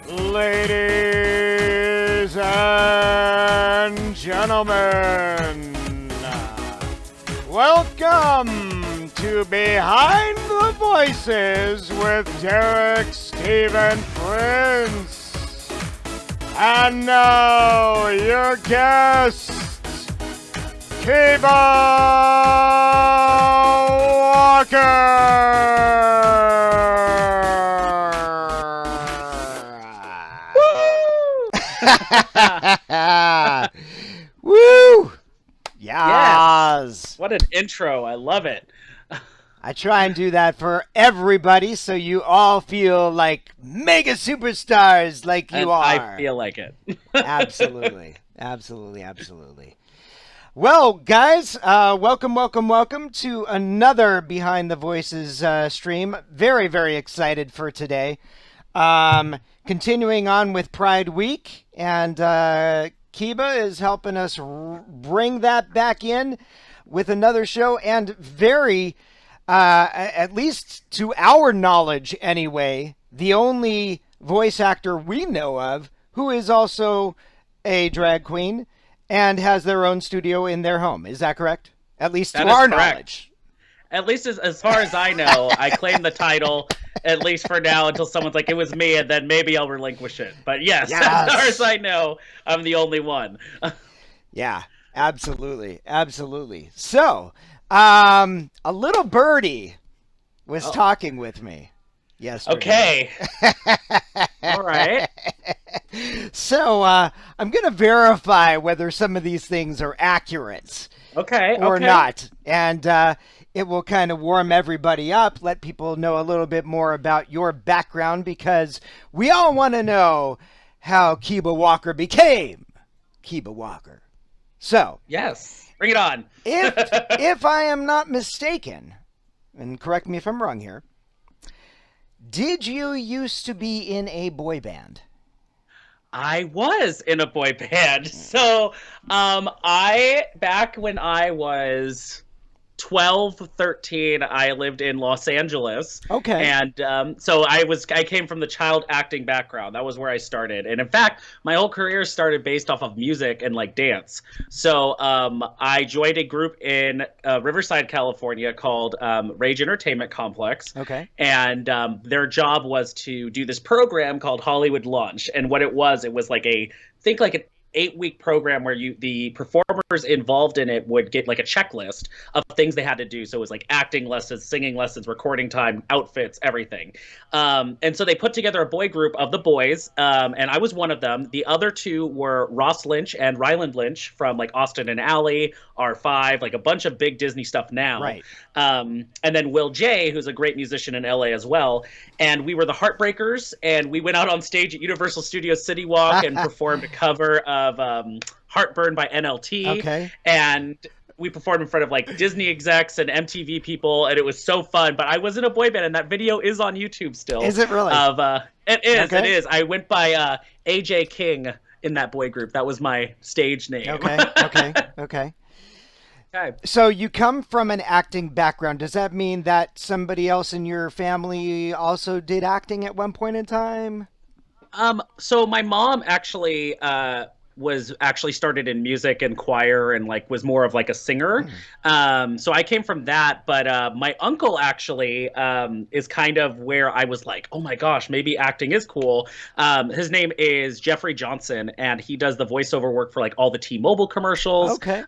Ladies and gentlemen, welcome to Behind the Voices with Derek, Steve, and Prince. And now, your guests, Kiba Walker. Woo! Yes. What an intro. I love it. I try and do that for everybody so you all feel like mega superstars like you are. I feel like it. Absolutely. Well, guys, welcome to another Behind the Voices stream. Very, very excited for today. Continuing on with Pride Week, and Kiba is helping us bring that back in with another show, and very, at least to our knowledge anyway, the only voice actor we know of who is also a drag queen and has their own studio in their home. Is that correct? At least to our knowledge. At least as far as I know, I claim the title, at least for now, until someone's like, it was me, and then maybe I'll relinquish it. But yes, as far as I know, I'm the only one. Yeah, absolutely. So, a little birdie was talking with me yesterday. Okay. All right. So, I'm going to verify whether some of these things are accurate. Or not. And it will kind of warm everybody up, let people know a little bit more about your background, because we all want to know how Kiba Walker became Kiba Walker. So, yes, bring it on. if I am not mistaken, and correct me if I'm wrong here, did you used to be in a boy band? I was in a boy band. So, back when I was 12, 13, I lived in Los Angeles. Okay. And so I came from the child acting background. That was where I started. And in fact, my whole career started based off of music and like dance. So I joined a group in Riverside, California called Rage Entertainment Complex. Okay. And their job was to do this program called Hollywood Launch. And what it was like an 8-week program where the performers involved in it would get like a checklist of things they had to do. So it was like acting lessons, singing lessons, recording time, outfits, everything. And so they put together a boy group of the boys, and I was one of them. The other two were Ross Lynch and Ryland Lynch from like Austin and Ally, R5, like a bunch of big Disney stuff now. Right. And then Will J, who's a great musician in LA as well. And we were the Heartbreakers, and we went out on stage at Universal Studios City Walk and performed a cover of Heartburn by NLT. Okay. And we performed in front of like Disney execs and MTV people, and it was so fun. But I was in a boy band, and that video is on YouTube still. Is it really? It is. Okay. It is. I went by AJ King in that boy group. That was my stage name. Okay. So you come from an acting background. Does that mean that somebody else in your family also did acting at one point in time? So my mom actually was started in music and choir and like was more of like a singer. So I came from that, but my uncle actually is kind of where I was like, oh my gosh, maybe acting is cool. His name is Jeffrey Johnson, and he does the voiceover work for like all the T-Mobile commercials. Okay.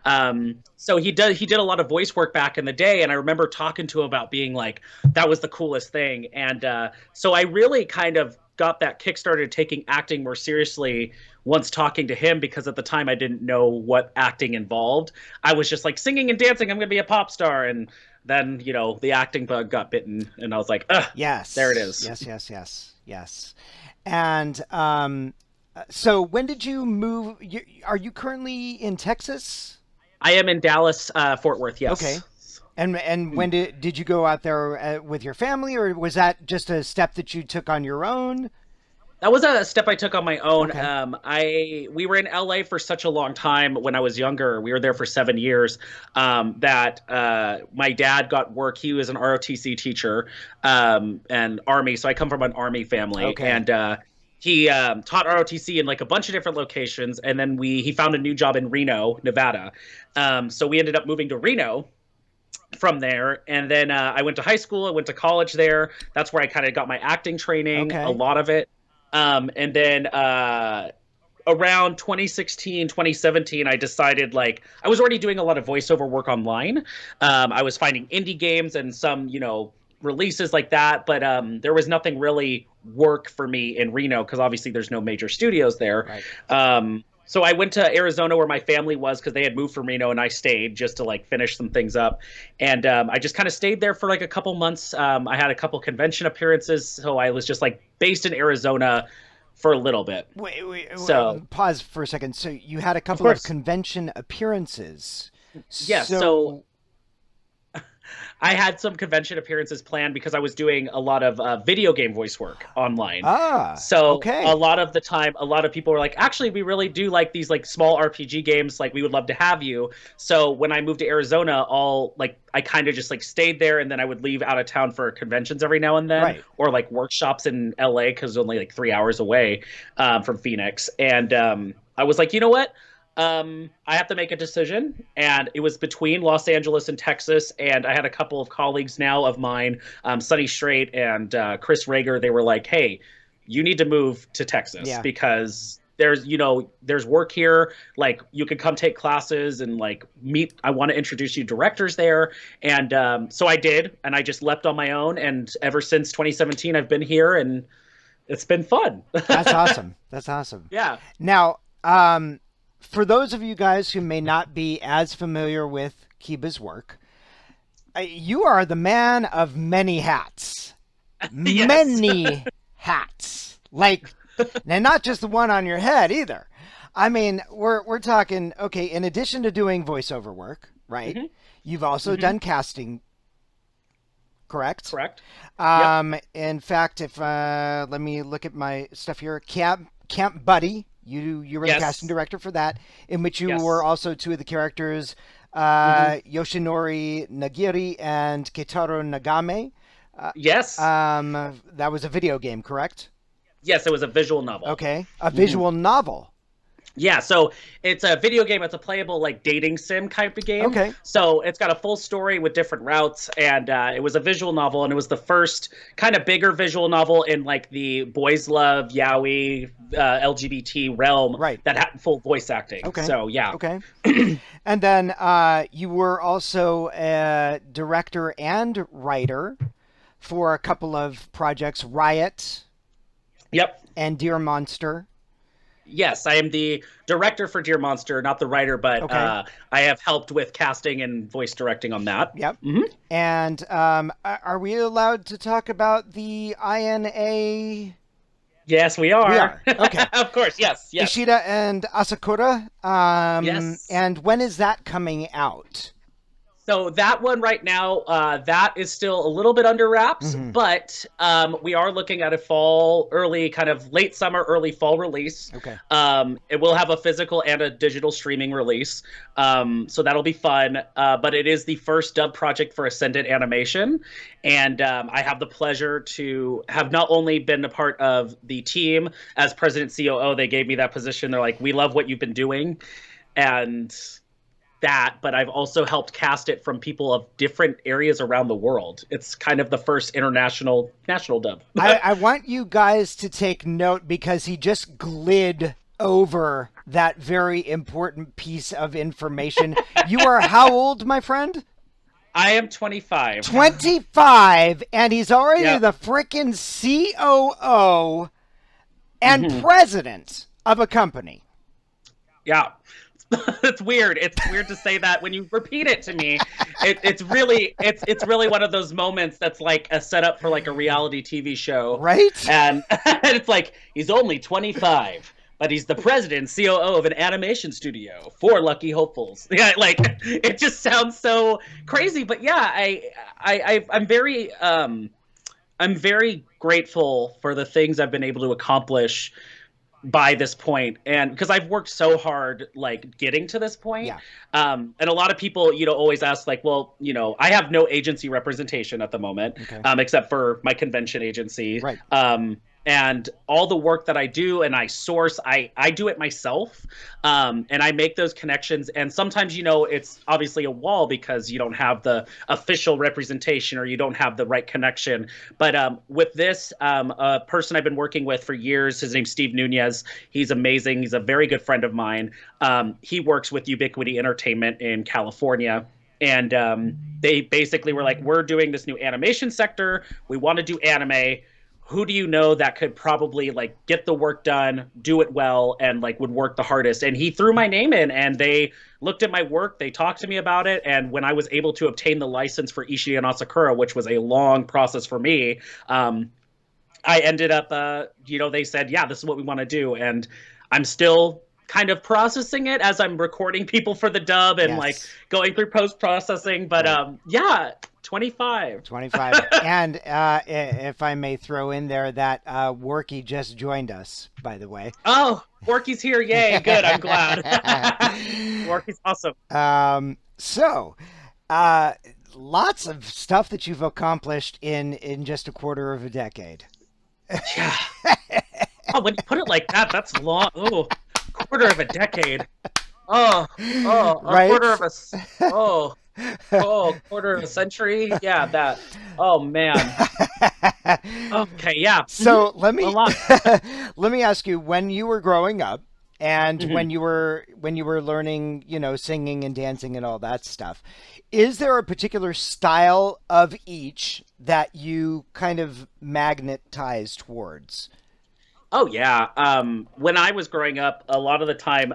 So he did a lot of voice work back in the day, and I remember talking to him about being like, that was the coolest thing. And so I really kind of got that kickstarted taking acting more seriously once talking to him, because at the time I didn't know what acting involved. I was just like, singing and dancing, I'm gonna be a pop star. And then, the acting bug got bitten, and I was like, yes, there it is. Yes. And so when did you move? Are you currently in Texas? I am in Dallas, Fort Worth, yes. Okay. And when did you go out there with your family, or was that just a step that you took on your own? That was a step I took on my own. Okay. We were in LA for such a long time when I was younger. We were there for 7 years. That my dad got work. He was an ROTC teacher and Army. So I come from an Army family. Okay. And he taught ROTC in like a bunch of different locations, and then he found a new job in Reno, Nevada. So we ended up moving to Reno from there, and then I went to high school. I went to college there. That's where I kind of got my acting training, a Okay. lot of it. And then around 2016, 2017, I decided like I was already doing a lot of voiceover work online. I was finding indie games and some, releases like that, but there was nothing really work for me in Reno because obviously there's no major studios there. Right. So I went to Arizona where my family was because they had moved from Reno, and I stayed just to like finish some things up. And I just kind of stayed there for like a couple months. I had a couple convention appearances, so I was just like based in Arizona for a little bit. So Pause for a second. So you had a of couple of course, convention appearances. yes. So So, I had some convention appearances planned because I was doing a lot of video game voice work online. So a okay. lot of the time, a lot of people were like, actually, we really do like these like small RPG games. Like we would love to have you. So when I moved to Arizona, all like I kind of just like stayed there, and then I would leave out of town for conventions every now and then, Right. or like workshops in LA because only like 3 hours away from Phoenix. And I was like, you know what? I have to make a decision, and it was between Los Angeles and Texas. And I had a couple of colleagues now of mine, Sonny Strait and Chris Rager. They were like, "Hey, you need to move to Texas Yeah. because there's work here. Like you could come take classes and like meet. I want to introduce you to directors there." And so I did, and I just leapt on my own. And ever since 2017, I've been here, and it's been fun. That's awesome. That's awesome. Yeah. Now, for those of you guys who may not be as familiar with Kiba's work, you are the man of many hats. Yes. Many hats. Like, and not just the one on your head either. I mean, we're talking, okay, in addition to doing voiceover work, right? Hmm. You've also Hmm. done casting, correct? Correct. Yep. In fact, if let me look at my stuff here. Camp Buddy, you were the casting Yes. director for that, in which you were Yes. also two of the characters, Hmm. Yoshinori Nagiri and Keitaro Nagame. Yes. That was a video game, correct? Yes, it was a visual novel. Okay, a Hmm. visual novel. Yeah, so it's a video game. It's a playable like dating sim type of game. Okay, So it's got a full story with different routes, and it was a visual novel, and it was the first kind of bigger visual novel in like the boys love yaoi LGBT realm right. that had full voice acting. Okay, So yeah. okay. And then you were also a director and writer for a couple of projects, Riot Yep. and Dear Monster. Yes, I am the director for Dear Monster, not the writer, but Okay. I have helped with casting and voice directing on that. Yep. Hmm. And are we allowed to talk about the INA? Yes, we We are. are. Okay. Of course, yes, yes. Ishida and Asakura. Yes. And when is that coming out? So that one right now, that is still a little bit under wraps, Hmm. but we are looking at a fall, early kind of late summer, early fall release. Okay. It will have a physical and a digital streaming release, so that'll be fun. But it is the first dub project for Ascendant Animation, and I have the pleasure to have not only been a part of the team as president COO. They gave me that position. They're like, "We love what you've been doing," and but I've also helped cast it from people of different areas around the world. It's kind of the first international national dub. I want you guys to take note because he just glid over that very important piece of information. You are how old, my friend? I am 25. 25, and he's already Yep. the frickin' COO and Mhm. president of a company. Yeah. It's weird. It's weird to say that when you repeat it to me. It's really one of those moments that's like a setup for like a reality TV show. Right? And it's like he's only 25, but he's the president and COO of an animation studio for lucky hopefuls. Yeah, like it just sounds so crazy, but yeah, I'm very grateful for the things I've been able to accomplish by this point, and because I've worked so hard like getting to this point. Yeah. And a lot of people always ask like, well, I have no agency representation at the moment, Okay. except for my convention agency. Right. and all the work that I do and I source, I do it myself. And I make those connections. And sometimes, it's obviously a wall because you don't have the official representation or you don't have the right connection. But with this, a person I've been working with for years, his name's Steve Nunez. He's amazing. He's a very good friend of mine. He works with Ubiquity Entertainment in California. And they basically were like, we're doing this new animation sector. We want to do anime. Who do you know that could probably like get the work done, do it well, and like would work the hardest? And he threw my name in, and they looked at my work, they talked to me about it, and when I was able to obtain the license for Ishii and Asakura, which was a long process for me, I ended up, they said, yeah, this is what we want to do, and I'm still kind of processing it as I'm recording people for the dub and like going through post processing, but yeah. 25. And if I may throw in there that Worky just joined us, by the way. Oh, Worky's here. Yay. Good. I'm glad. Worky's awesome. So lots of stuff that you've accomplished in just a quarter of a decade. Yeah. Oh, when you put it like that, that's long. Oh, quarter of a decade. A right? Quarter of quarter of a century. Yeah, that. Oh man. Okay, yeah. So let me let me ask you: when you were growing up, and when you were learning, singing and dancing and all that stuff, is there a particular style of each that you kind of magnetize towards? Oh yeah. When I was growing up, a lot of the time,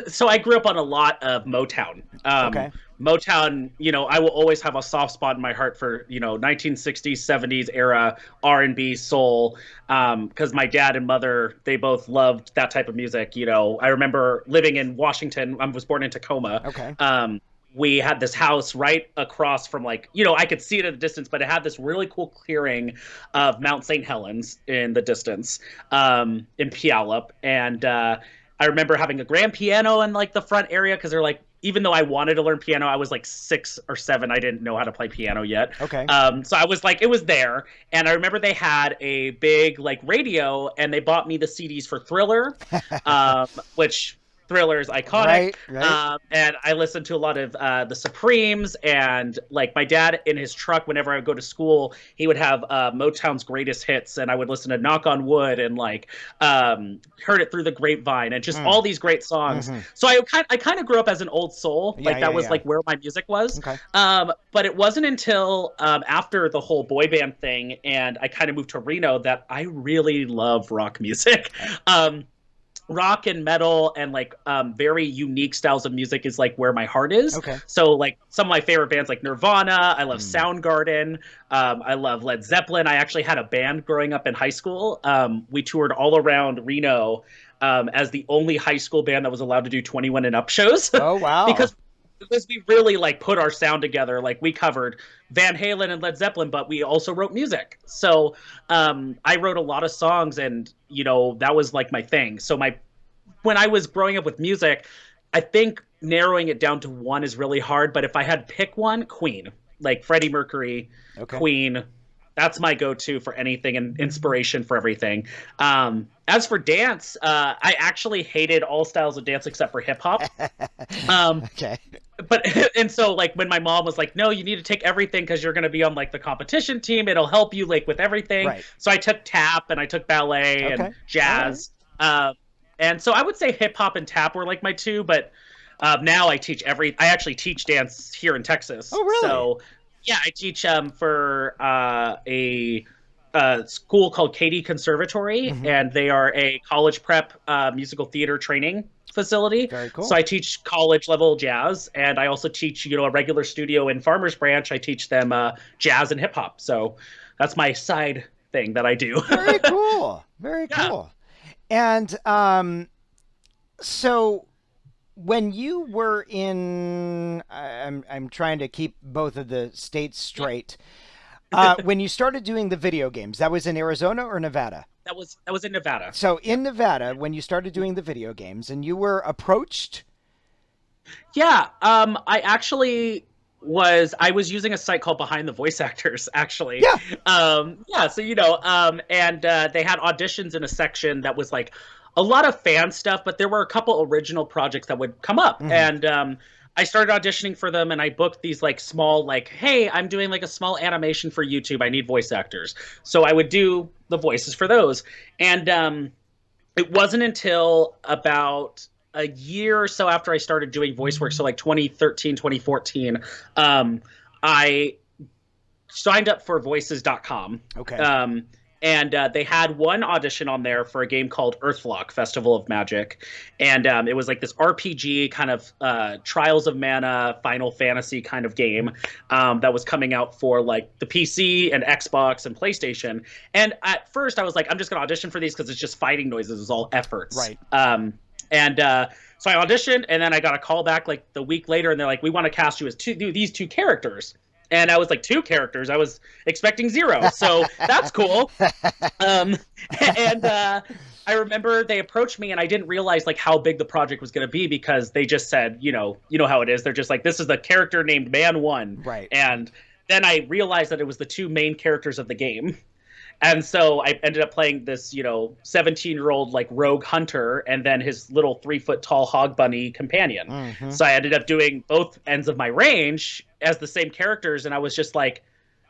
so I grew up on a lot of Motown. Okay. Motown, I will always have a soft spot in my heart for, 1960s, 70s era R&B, soul, because my dad and mother, they both loved that type of music. I remember living in Washington. I was born in Tacoma. Okay. We had this house right across from I could see it at a distance, but it had this really cool clearing of Mount St. Helens in the distance, in Puyallup. And I remember having a grand piano in like the front area because they're like, even though I wanted to learn piano, I was like 6 or 7. I didn't know how to play piano yet. Okay. So I was like, it was there. And I remember they had a big like radio and they bought me the CDs for Thriller, which Thriller is iconic. Right. And I listened to a lot of the Supremes, and like my dad in his truck, whenever I would go to school, he would have Motown's greatest hits, and I would listen to Knock on Wood and like Heard It Through the Grapevine and just all these great songs. So I kind of grew up as an old soul. That was like where my music was. Okay. But it wasn't until after the whole boy band thing and I kind of moved to Reno that I really love rock music. Rock and metal and like very unique styles of music is like where my heart is. Okay. So like some of my favorite bands like Nirvana, I love Soundgarden, I love Led Zeppelin. I actually had a band growing up in high school. We toured all around Reno as the only high school band that was allowed to do 21 and up shows. Oh wow. because we really like put our sound together. Like we covered Van Halen and Led Zeppelin, but we also wrote music. So I wrote a lot of songs, and that was like my thing. So when I was growing up with music, I think narrowing it down to one is really hard. But if I had to pick one, Queen, like Freddie Mercury, Queen. That's my go-to for anything and inspiration for everything. As for dance, I actually hated all styles of dance except for hip hop. Okay. And so like when my mom was like, no, you need to take everything because you're going to be on like the competition team. It'll help you like with everything. Right. So I took tap and I took ballet and jazz. And so I would say hip hop and tap were like my two, but now I actually teach dance here in Texas. Oh, really? So yeah, I teach for a school called Katy Conservatory, and they are a college prep musical theater training facility. Very cool. So I teach college level jazz, and I also teach a regular studio in Farmers Branch. I teach them jazz and hip hop. So that's my side thing that I do. Very cool. Very cool. And so when you were in, I'm trying to keep both of the states straight. When you started doing the video games, that was in Arizona or Nevada? That was in Nevada. So in Nevada, when you started doing the video games and you were approached? Yeah, I actually was I was using a site called Behind the Voice Actors, actually. Yeah. Yeah, so and they had auditions in a section that was like a lot of fan stuff, but there were a couple original projects that would come up, Hmm. and I started auditioning for them, and I booked these like small, like, hey, I'm doing like a small animation for YouTube. I need voice actors, so I would do the voices for those, and it wasn't until about a year or so after I started doing voice work, so like 2013, 2014, I signed up for voices.com. Okay. And they had one audition on there for a game called Earthlock Festival of Magic. And it was like this RPG kind of Trials of Mana, Final Fantasy kind of game that was coming out for like the PC and Xbox and PlayStation. And at first I was like, I'm just going to audition for these because it's just fighting noises. It's all efforts. Right. So I auditioned, and then I got a call back like the week later, and they're like, we want to cast you as these two characters. And I was like, two characters? I was expecting zero. So that's cool. Um, and I remember they approached me, and I didn't realize like how big the project was going to be because they just said, you know how it is. They're just like, this is the character named Man One. Right. And then I realized that it was the two main characters of the game. And so I ended up playing this, 17-year-old like rogue hunter and then his little 3-foot tall hog bunny companion. Mm-hmm. So I ended up doing both ends of my range as the same characters. And I was just like,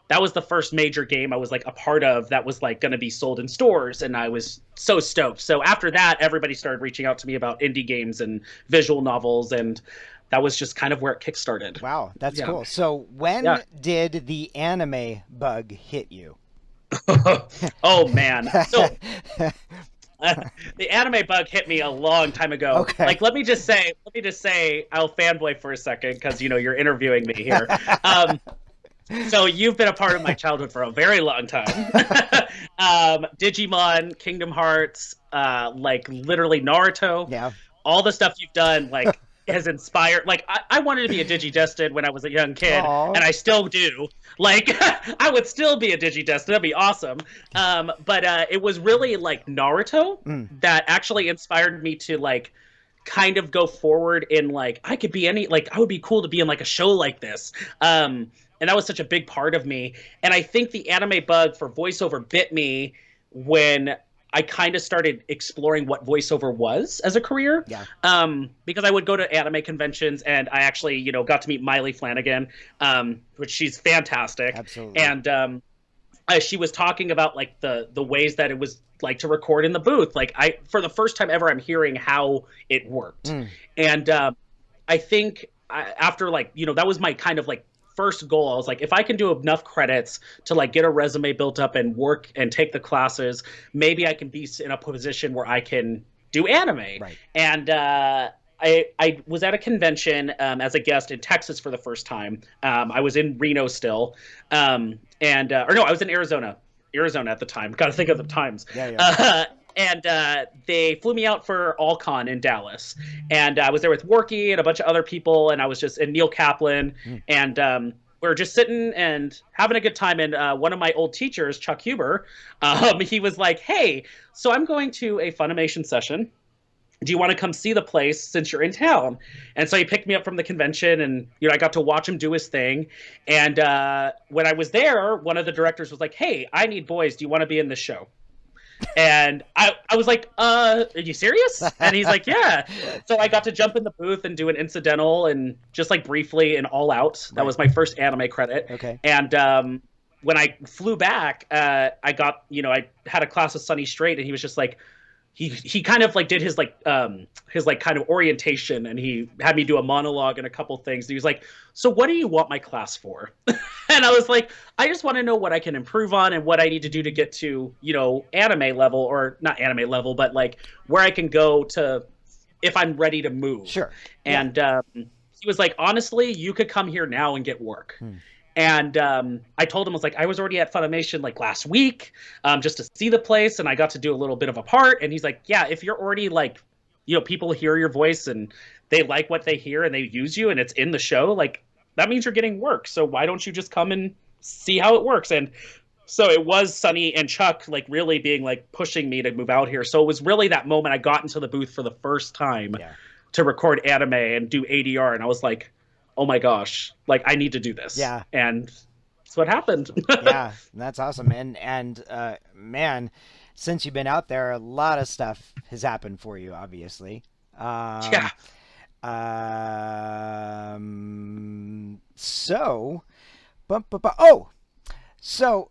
that was the first major game I was like a part of that was like going to be sold in stores. And I was so stoked. So after that, everybody started reaching out to me about indie games and visual novels. And that was just kind of where it kickstarted. Wow, that's cool. So when did the anime bug hit you? Oh man. So the anime bug hit me a long time ago. Okay. Like let me just say I'll fanboy for a second because you're interviewing me here. So you've been a part of my childhood for a very long time. Digimon, Kingdom Hearts, like literally Naruto. Yeah. All the stuff you've done like has inspired. Like I wanted to be a Digidestined when I was a young kid, Aww. and I still do. Like I would still be a Digidestined. That'd be awesome. But it was really like Naruto that actually inspired me to like kind of go forward in like I could be any like I would be cool to be in like a show like this. And that was such a big part of me. And I think the anime bug for voiceover bit me when I kind of started exploring what voiceover was as a career. Yeah. Because I would go to anime conventions and I actually, got to meet Miley Flanagan, which she's fantastic. Absolutely. And she was talking about like the ways that it was like to record in the booth. Like for the first time ever, I'm hearing how it worked. And I think after like, that was my kind of like first goal. I was like, if I can do enough credits to like get a resume built up and work and take the classes, maybe I can be in a position where I can do anime. Right. And I was at a convention as a guest in Texas for the first time. I was in Reno still, or no, I was in Arizona at the time. Got to think of the times. Yeah. And they flew me out for AllCon in Dallas. And I was there with Worky and a bunch of other people. And I was and Neil Kaplan. And we were just sitting and having a good time. And one of my old teachers, Chuck Huber, he was like, hey, so I'm going to a Funimation session. Do you want to come see the place since you're in town? And so he picked me up from the convention and, I got to watch him do his thing. And when I was there, one of the directors was like, hey, I need boys. Do you want to be in this show? And I was like, are you serious? And he's like, yeah. So I got to jump in the booth and do an incidental and just like briefly in All Out. That was my first anime credit. Okay. And when I flew back, I got, I had a class with Sonny Strait and he was just like, he kind of like did his like kind of orientation and he had me do a monologue and a couple things. And he was like, so what do you want my class for? And I was like, I just want to know what I can improve on and what I need to do to get to, anime level, or not anime level, but like where I can go to if I'm ready to move. Sure. And he was like, honestly, you could come here now and get work. And I told him, I was like, I was already at Funimation like last week just to see the place. And I got to do a little bit of a part. And he's like, yeah, if you're already like, people hear your voice and they like what they hear and they use you and it's in the show, like that means you're getting work. So why don't you just come and see how it works? And so it was Sonny and Chuck like really being like pushing me to move out here. So it was really that moment I got into the booth for the first time to record anime and do ADR. And I was like, oh my gosh, like I need to do this. Yeah. And that's what happened. Yeah, that's awesome. And man, since you've been out there, a lot of stuff has happened for you, obviously. Yeah. Um, so, oh, so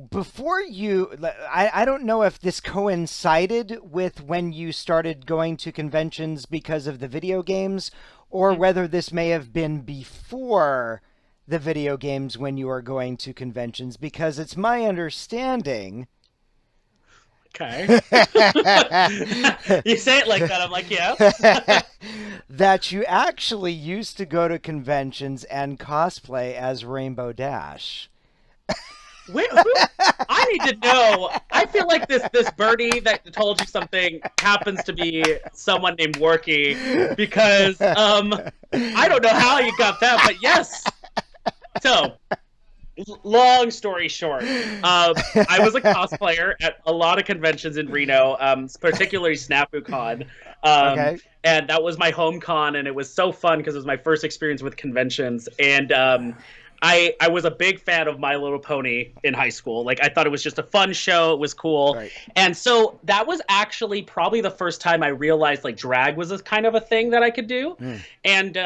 before you, I don't know if this coincided with when you started going to conventions because of the video games, or whether this may have been before the video games when you were going to conventions, because it's my understanding Okay. You say it like that, I'm like, yes. that you actually used to go to conventions and cosplay as Rainbow Dash. Wait, who? I need to know. I feel like this birdie that told you something happens to be someone named Worky, because I don't know how you got that, but yes. So, long story short, I was a cosplayer at a lot of conventions in Reno, particularly SnafuCon. Okay. And that was my home con, and it was so fun because it was my first experience with conventions. And I was a big fan of My Little Pony in high school. Like, I thought it was just a fun show. It was cool. Right. And so that was actually probably the first time I realized like drag was a kind of a thing that I could do. And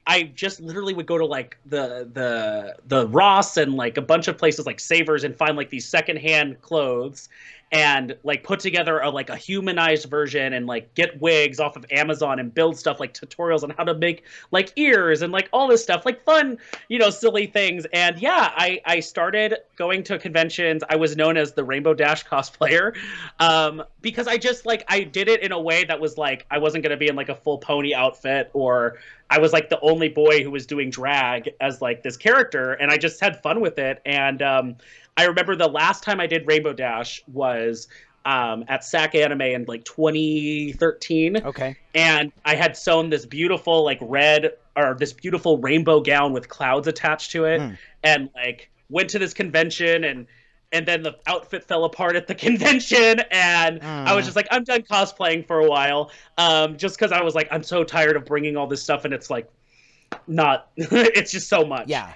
I just literally would go to like the Ross and like a bunch of places like Savers and find like these secondhand clothes and like put together like a humanized version and like get wigs off of Amazon and build stuff like tutorials on how to make like ears and like all this stuff, like fun, silly things. And yeah, I started going to conventions. I was known as the Rainbow Dash cosplayer, because I just like, I did it in a way that was like, I wasn't going to be in like a full pony outfit, or I was like the only boy who was doing drag as like this character. And I just had fun with it. And I remember the last time I did Rainbow Dash was at SAC Anime in like 2013. Okay. And I had sewn this beautiful like this beautiful rainbow gown with clouds attached to it, and like went to this convention, and then the outfit fell apart at the convention, and I was just like, I'm done cosplaying for a while, just because I was like, I'm so tired of bringing all this stuff, and it's like not it's just so much. Yeah.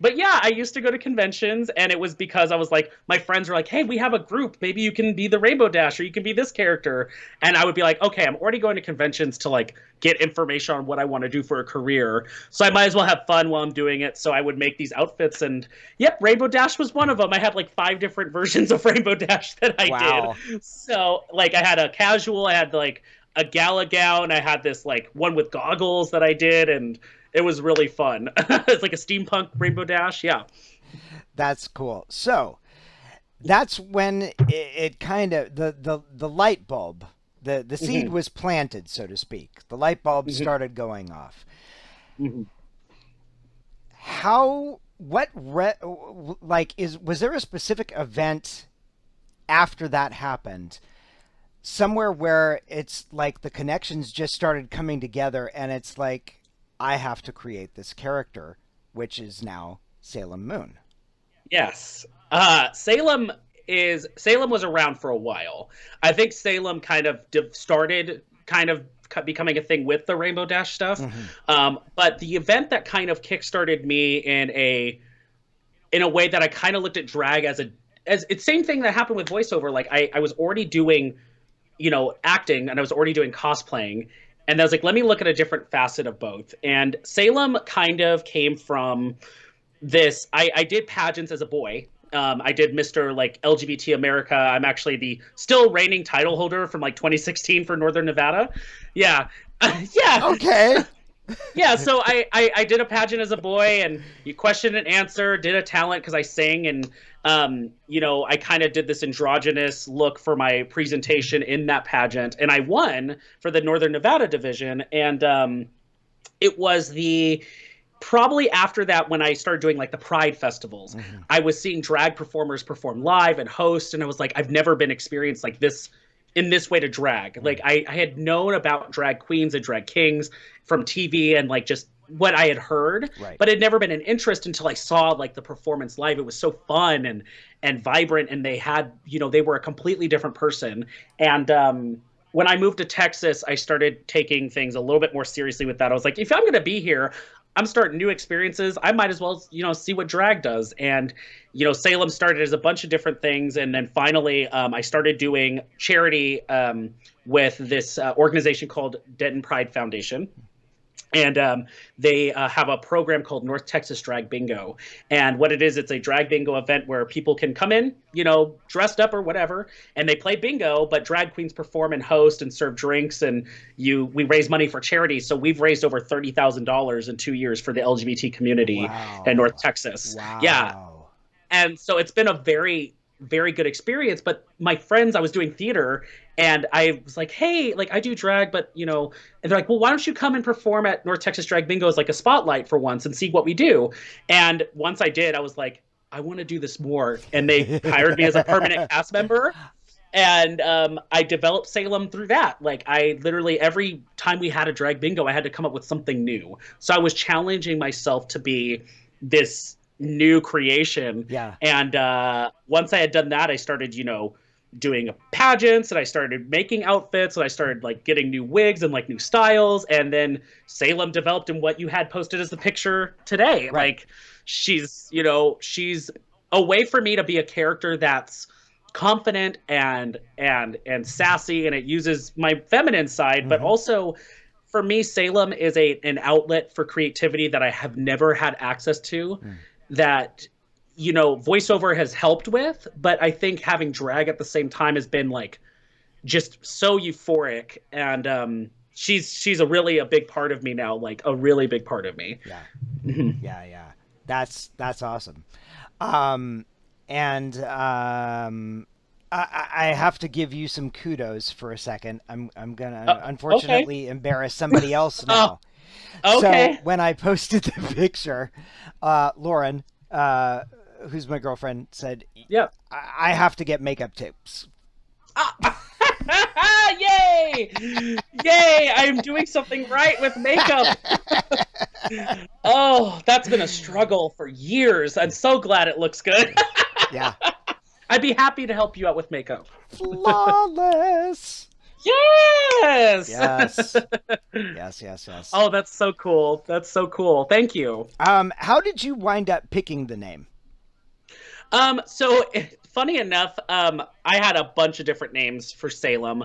But yeah, I used to go to conventions, and it was because I was like, my friends were like, hey, we have a group. Maybe you can be the Rainbow Dash, or you can be this character. And I would be like, okay, I'm already going to conventions to like get information on what I want to do for a career. So I might as well have fun while I'm doing it. So I would make these outfits, and yep, Rainbow Dash was one of them. I had like 5 different versions of Rainbow Dash that I did. So like I had a casual, I had like a gala gown, I had this like one with goggles that I did, and it was really fun. It's like a steampunk Rainbow Dash. Yeah. That's cool. So that's when it kind of the light bulb, the seed was planted, so to speak. The light bulb started going off. Was there a specific event after that happened, somewhere where it's like the connections just started coming together, and it's like, I have to create this character, which is now Salem Moon? Yes. Salem was around for a while. I think Salem kind of started kind of becoming a thing with the Rainbow Dash stuff. But the event that kind of kickstarted me in a way that I kind of looked at drag as it's same thing that happened with voiceover. Like I was already doing, acting, and I was already doing cosplaying. And I was like, let me look at a different facet of both. And Salem kind of came from this. I did pageants as a boy. I did Mr. like LGBT America. I'm actually the still reigning title holder from like 2016 for Northern Nevada. Yeah. Yeah. Okay. Yeah, so I did a pageant as a boy, and you question and answer, did a talent because I sang, and I kind of did this androgynous look for my presentation in that pageant, and I won for the Northern Nevada division. And it was probably after that when I started doing like the Pride festivals. I was seeing drag performers perform live and host, and I was like, I've never been experienced like this in this way to drag. Like I had known about drag queens and drag kings from TV and like just what I had heard, but it had never been an interest until I saw like the performance live. It was so fun and vibrant, and they had, they were a completely different person. And when I moved to Texas, I started taking things a little bit more seriously with that. I was like, if I'm going to be here, I'm starting new experiences. I might as well, see what drag does. And, Salem started as a bunch of different things. And then finally, I started doing charity with this organization called Denton Pride Foundation. And they have a program called North Texas Drag Bingo. And what it is, it's a drag bingo event where people can come in, dressed up or whatever, and they play bingo, but drag queens perform and host and serve drinks, and we raise money for charity. So we've raised over $30,000 in 2 years for the LGBT community in North Texas. Wow. Yeah. And so it's been a very, very good experience. But my friends, I was doing theater, and I was like, hey, like I do drag, but and they're like, well, why don't you come and perform at North Texas Drag Bingo as like a spotlight for once and see what we do? And once I did, I was like, I want to do this more. And they hired me as a permanent cast member. And I developed Salem through that. Like I literally, every time we had a drag bingo, I had to come up with something new. So I was challenging myself to be this new creation. Yeah. And once I had done that, I started, doing pageants, and I started making outfits, and I started like getting new wigs and like new styles. And then Salem developed in what you had posted as the picture today. Right. Like she's a way for me to be a character that's confident and sassy, and it uses my feminine side, but also for me, Salem is an outlet for creativity that I have never had access to, that voiceover has helped with, but I think having drag at the same time has been like just so euphoric. And she's a big part of me now, like a really big part of me. Yeah. That's awesome. And I have to give you some kudos for a second. I'm gonna unfortunately embarrass somebody else now. Okay. So when I posted the picture, Lauren, who's my girlfriend, said, "Yep, I have to get makeup tips." Yay! Yay! I'm doing something right with makeup. Oh, that's been a struggle for years. I'm so glad it looks good. Yeah. I'd be happy to help you out with makeup. Flawless. Yes. Yes. Oh, that's so cool. That's so cool. Thank you. How did you wind up picking the name? So funny enough, I had a bunch of different names for Salem.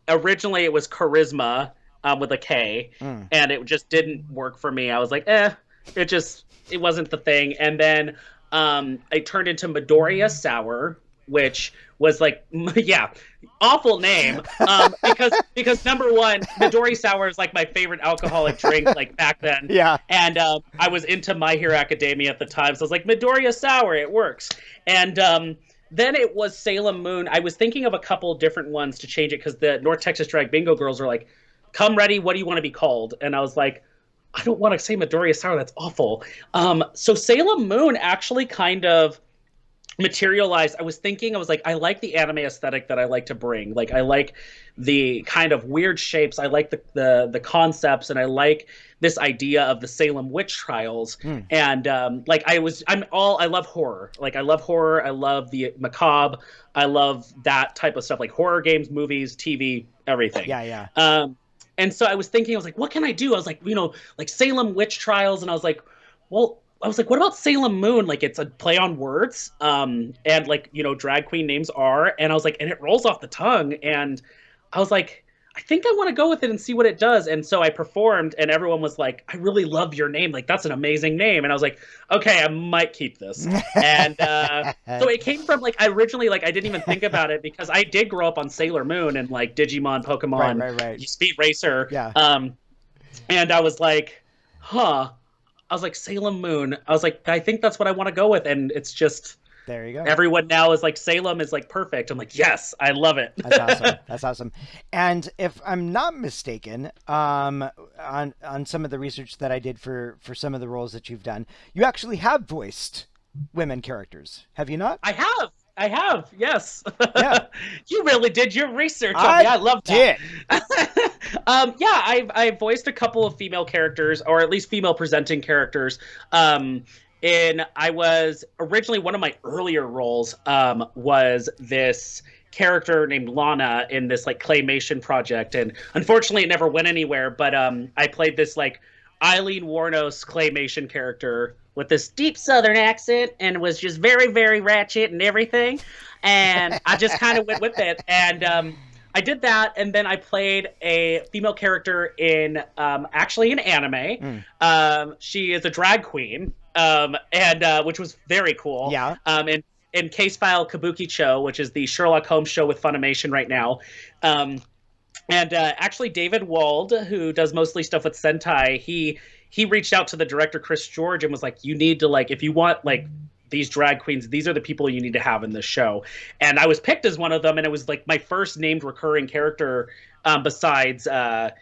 Originally it was Charisma, with a K, and it just didn't work for me. I was like, it wasn't the thing. And then, I turned into Midoriya Sour, which was like, awful name. Because number one, Midori Sour is like my favorite alcoholic drink, like back then. Yeah. And I was into My Hero Academia at the time, so I was like, Midoriya Sour, it works. And then it was Salem Moon. I was thinking of a couple different ones to change it, because the North Texas Drag Bingo girls were like, come ready, what do you want to be called? And I was like, I don't want to say Midoriya Sour, that's awful. So Salem Moon actually kind of materialized. I was like, I like the anime aesthetic that I like to bring. Like, I like the kind of weird shapes. I like the concepts, and I like this idea of the Salem witch trials. And I love horror. Like, I love horror. I love the macabre. I love that type of stuff, like horror games, movies, TV, everything. Yeah. And so I was like, what can I do? I was like, like Salem witch trials. And I was like, what about Salem Moon? Like, it's a play on words. And like, drag queen names are. And I was like, and it rolls off the tongue. And I was like, I think I want to go with it and see what it does. And so I performed, and everyone was like, I really love your name. Like, that's an amazing name. And I was like, okay, I might keep this. And so it came from, like, I originally, like, I didn't even think about it, because I did grow up on Sailor Moon and like Digimon, Pokemon, right. Speed Racer. Yeah. And I was like, I was like, Salem Moon. I was like, I think that's what I want to go with. And it's just, there you go. Everyone now is like, Salem is like perfect. I'm like, yes, I love it. That's awesome. And if I'm not mistaken, on some of the research that I did for some of the roles that you've done, you actually have voiced women characters, have you not? I have, yes. Yeah. You really did your research on me. I love that. I voiced a couple of female characters, or at least female presenting characters. And I was originally, one of my earlier roles was this character named Lana in this like claymation project, and unfortunately it never went anywhere. But I played this like Eileen Warnos claymation character with this deep Southern accent and was just very, very ratchet and everything. And I just kind of went with it. And I did that. And then I played a female character in actually an anime. She is a drag queen, and which was very cool. Yeah. In Case File Kabuki-cho, which is the Sherlock Holmes show with Funimation right now. And actually, David Wald, who does mostly stuff with Sentai, he reached out to the director Chris George and was like, "You need to if you want these drag queens, these are the people you need to have in this show." And I was picked as one of them, and it was my first named recurring character besides a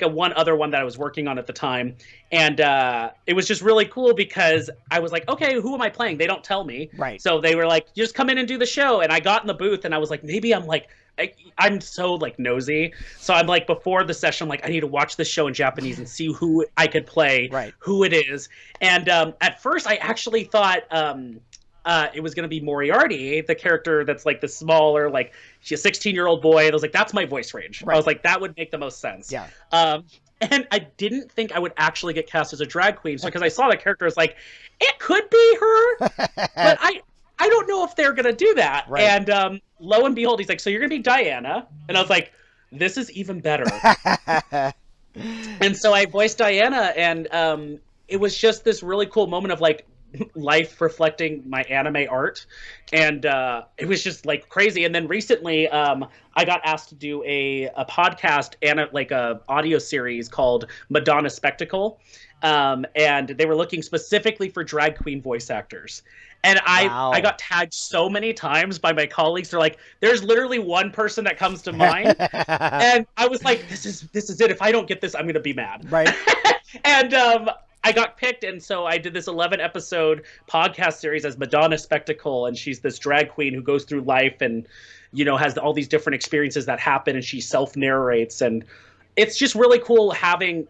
one other one that I was working on at the time. And it was just really cool because I was like, okay, who am I playing? They don't tell me. Right. So they were like, just come in and do the show. And I got in the booth and I was like, maybe I'm so nosy. So I'm before the session, I'm like, I need to watch this show in Japanese and see who I could play, right, who it is. And at first I actually thought it was going to be Moriarty, the character that's the smaller, she's a 16-year-old boy. And I was like, that's my voice range. Right. I was like, that would make the most sense. Yeah. And I didn't think I would actually get cast as a drag queen. So because I saw the character, I was like, it could be her, but I don't know if they're going to do that. Right. And lo and behold, he's like, so you're going to be Diana. And I was like, this is even better. And so I voiced Diana, and it was just this really cool moment of life reflecting my anime art, and it was just crazy. And then recently I got asked to do a podcast and a audio series called Madonna Spectacle, and they were looking specifically for drag queen voice actors. And wow. I got tagged so many times by my colleagues. They're like, there's literally one person that comes to mind. And I was like, this is it. If I don't get this, I'm going to be mad. Right. And I got picked, and so I did this 11-episode podcast series as Madonna Spectacle, and she's this drag queen who goes through life and, has all these different experiences that happen, and she self-narrates, and it's just really cool having,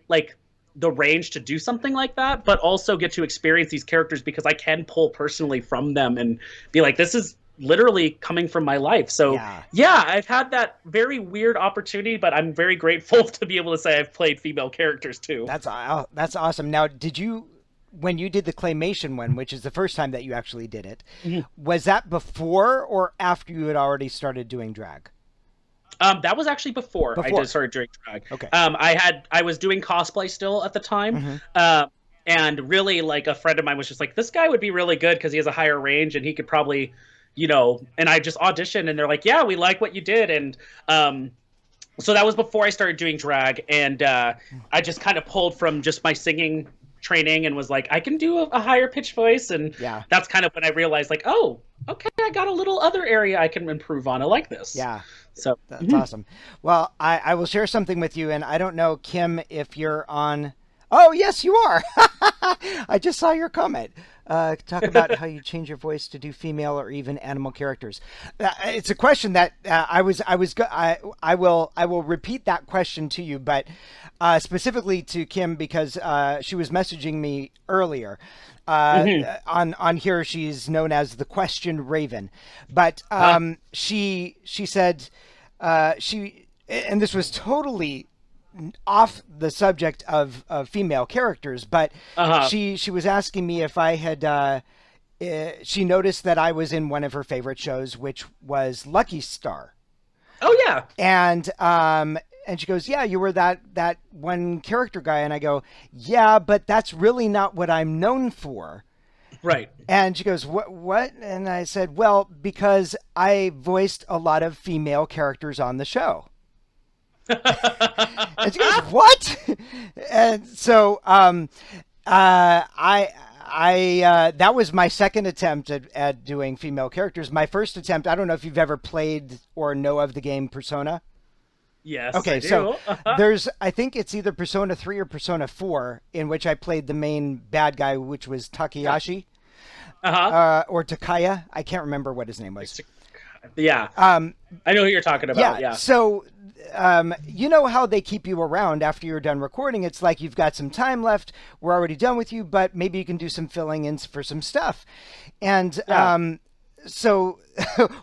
the range to do something like that, but also get to experience these characters because I can pull personally from them and be like, this is literally coming from my life. So yeah, I've had that very weird opportunity, but I'm very grateful to be able to say I've played female characters too. That's awesome. Now, when you did the claymation one, which is the first time that you actually did it, was that before or after you had already started doing drag? That was actually before I started doing drag. Okay. I was doing cosplay still at the time. And really, a friend of mine was just like, this guy would be really good because he has a higher range and he could probably, and I just auditioned and they're like, yeah, we like what you did. And so that was before I started doing drag. And I just kind of pulled from just my singing training and was like, I can do a higher pitch voice. And that's kind of when I realized oh, okay, I got a little other area I can improve on. I like this. Yeah. So that's awesome. Well, I will share something with you, and I don't know, Kim, if you're on. Oh, yes, you are. I just saw your comment. Talk about how you change your voice to do female or even animal characters. It's a question that I will repeat that question to you, but specifically to Kim because she was messaging me earlier. On here, she's known as the Question Raven, but she said and this was totally off the subject of female characters, but she was asking me if I had she noticed that I was in one of her favorite shows, which was Lucky Star. Oh yeah. And she goes, yeah, you were that one character guy. And I go, yeah, but that's really not what I'm known for. Right. And she goes, what? And I said, well, because I voiced a lot of female characters on the show. And she goes, what? And so I that was my second attempt at doing female characters. My first attempt, I don't know if you've ever played or know of the game Persona. Yes. Okay, I do. So there's, I think it's either Persona 3 or Persona 4, in which I played the main bad guy, which was Takayashi. Or Takaya. I can't remember what his name was. Yeah. I know who you're talking about. Yeah. So, you know how they keep you around after you're done recording? It's like you've got some time left. We're already done with you, but maybe you can do some filling in for some stuff. And so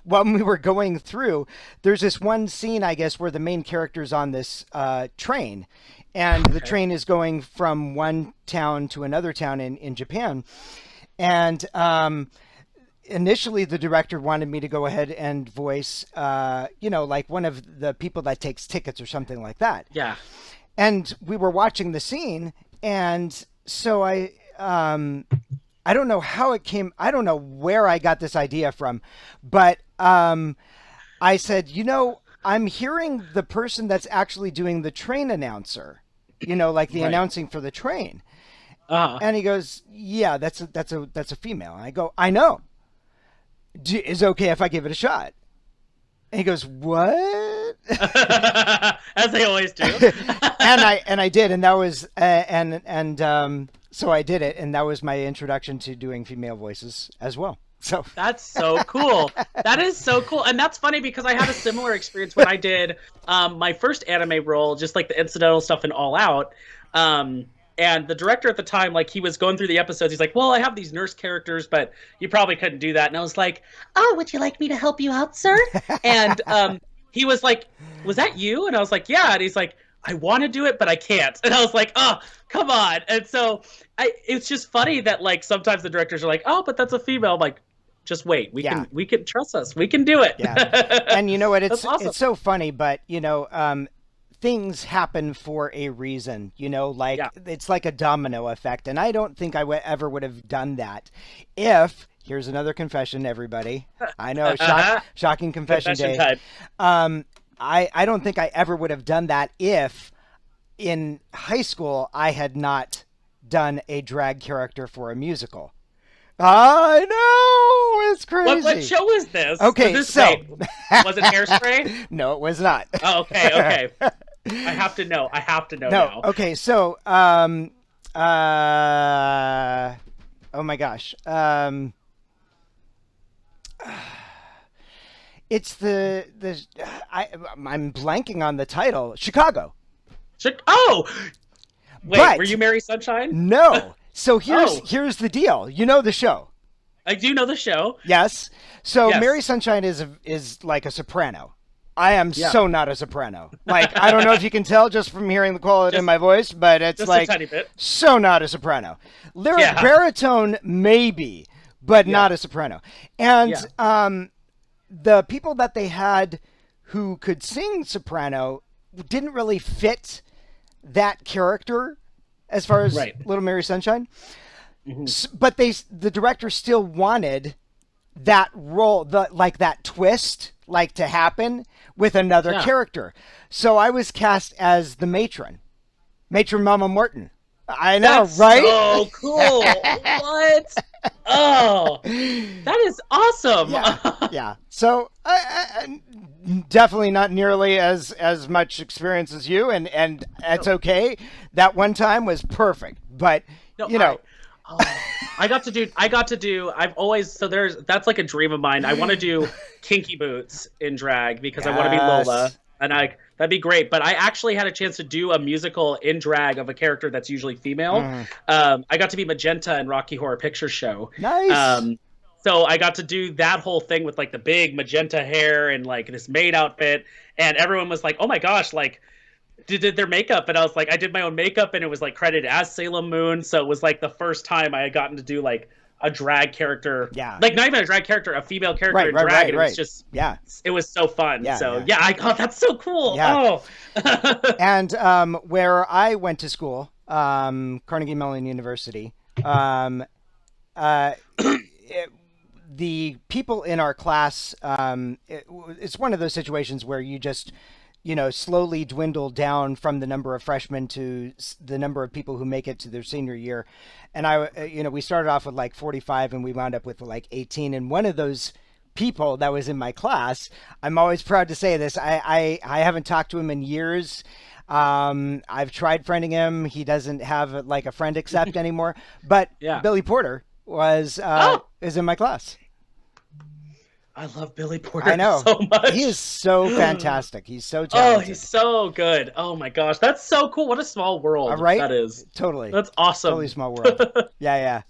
when we were going through, there's this one scene, I guess, where the main character's on this train, and the Okay. train is going from one town to another town in Japan. And initially, the director wanted me to go ahead and voice, like one of the people that takes tickets or something like that. Yeah. And we were watching the scene, and so I don't know how it came. I don't know where I got this idea from, but I said, I'm hearing the person that's actually doing the train announcer, like the Right. announcing for the train. Uh-huh. And he goes, "Yeah, that's a female." And I go, "I know. Is it okay if I give it a shot?" And he goes, "What?" As they always do. and I did, and that was so I did it, and that was my introduction to doing female voices as well. So That's so cool. That is so cool. And that's funny because I had a similar experience when I did my first anime role, just like the incidental stuff in All Out. And the director at the time, like, he was going through the episodes. He's like, well, I have these nurse characters, but you probably couldn't do that. And I was like, oh, would you like me to help you out, sir? And he was like, was that you? And I was like, yeah. And he's like, I want to do it, but I can't. And I was like, oh, come on. And so it's just funny that, like, sometimes the directors are like, oh, but that's a female. I'm like, just wait. We can trust us. We can do it. yeah, and you know what? That's awesome. It's so funny, but things happen for a reason. Like Yeah. it's like a domino effect, and I don't think I ever would have done that if. Here's another confession, everybody. I know, shocking confession day. Time. I don't think I ever would have done that if in high school I had not done a drag character for a musical. I know, it's crazy. What show is this? Okay, was it Hairspray? No, it was not. Oh, okay. I have to know. No, now. okay, so oh my gosh. It's I'm blanking on the title. Chicago. Oh, wait. But were you Mary Sunshine? No. So Oh. here's the deal. You know the show. I do know the show. Yes. So Yes. Mary Sunshine is like a soprano. I am Yeah. so not a soprano. Like, I don't know if you can tell just from hearing the quality in my voice, but it's Just like a tiny bit. so not a soprano. Lyric Yeah. baritone maybe, but not a soprano. And the people that they had who could sing soprano didn't really fit that character as far as Right. Little Mary Sunshine. Mm-hmm. But the director still wanted that role, that twist, to happen with another character. So I was cast as the matron Mama Morton. I know, That's right? so cool. What? Oh, that is awesome. Yeah. So I definitely not nearly as much experience as you, and it's okay. That one time was perfect, but I got to do. I've always that's like a dream of mine. I want to do Kinky Boots in drag because I want to be Lola, and that'd be great. But I actually had a chance to do a musical in drag of a character that's usually female. I got to be Magenta in Rocky Horror Picture Show. Nice. So I got to do that whole thing with like the big magenta hair and like this maid outfit, and everyone was like, "Oh my gosh!" Like, did their makeup, and I was like, I did my own makeup, and it was like credited as Salem Moon. So it was like the first time I had gotten to do like a drag character, like not even a drag character, a female character in drag. And it was just, it was so fun. I thought that's so cool. Yeah. Oh, and where I went to school, Carnegie Mellon University, the people in our class, it's one of those situations where you just, slowly dwindle down from the number of freshmen to the number of people who make it to their senior year. And we started off with like 45 and we wound up with like 18. And one of those people that was in my class, I'm always proud to say this. I haven't talked to him in years. I've tried friending him. He doesn't have like a friend accept anymore, but Billy Porter was in my class. I love Billy Porter. I know so much. He is so fantastic. He's so talented. Oh, he's so good. Oh my gosh, that's so cool. What a small world that is. Totally. That's awesome. Totally small world. Yeah.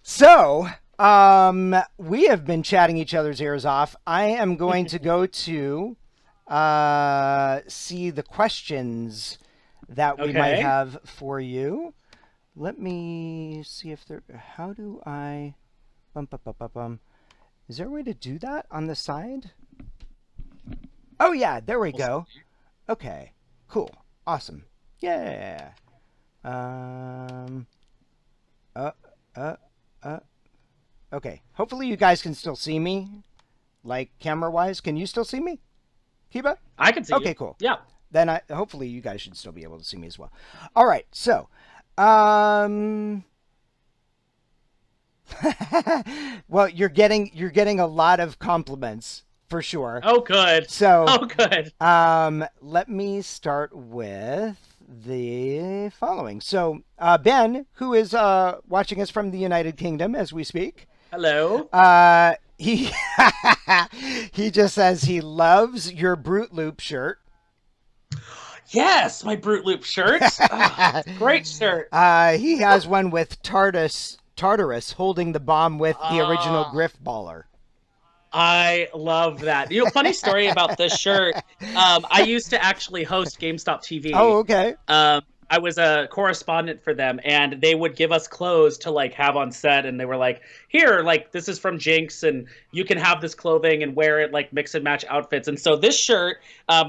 So We have been chatting each other's ears off. I am going to go to see the questions that we might Okay. have for you. Let me see if there. How do I? Bum, bum, bum, bum, bum. Is there a way to do that on the side? Oh yeah, there we go. Okay, cool, awesome, yeah. Um. Uh. Uh. Uh. Okay. Hopefully you guys can still see me, like camera wise. Can you still see me, Kiba? I can see you. Okay, cool. Yeah. Then hopefully you guys should still be able to see me as well. All right. So, um, well, you're getting a lot of compliments for sure. Oh, good. So, Oh, good. let me start with the following. So, Ben, who is watching us from the United Kingdom as we speak, Hello. he he just says he loves your Brute Loop shirt. Yes, my Brute Loop shirt. Oh, great shirt. He has one with Tartarus holding the bomb with the original Ah, Griff baller. I love that. Funny story about this shirt. I used to actually host GameStop Oh, TV. okay. I was a correspondent for them, and they would give us clothes to like have on set, and they were like, "Here, like this is from Jinx, and you can have this clothing and wear it, like mix and match outfits." And so this shirt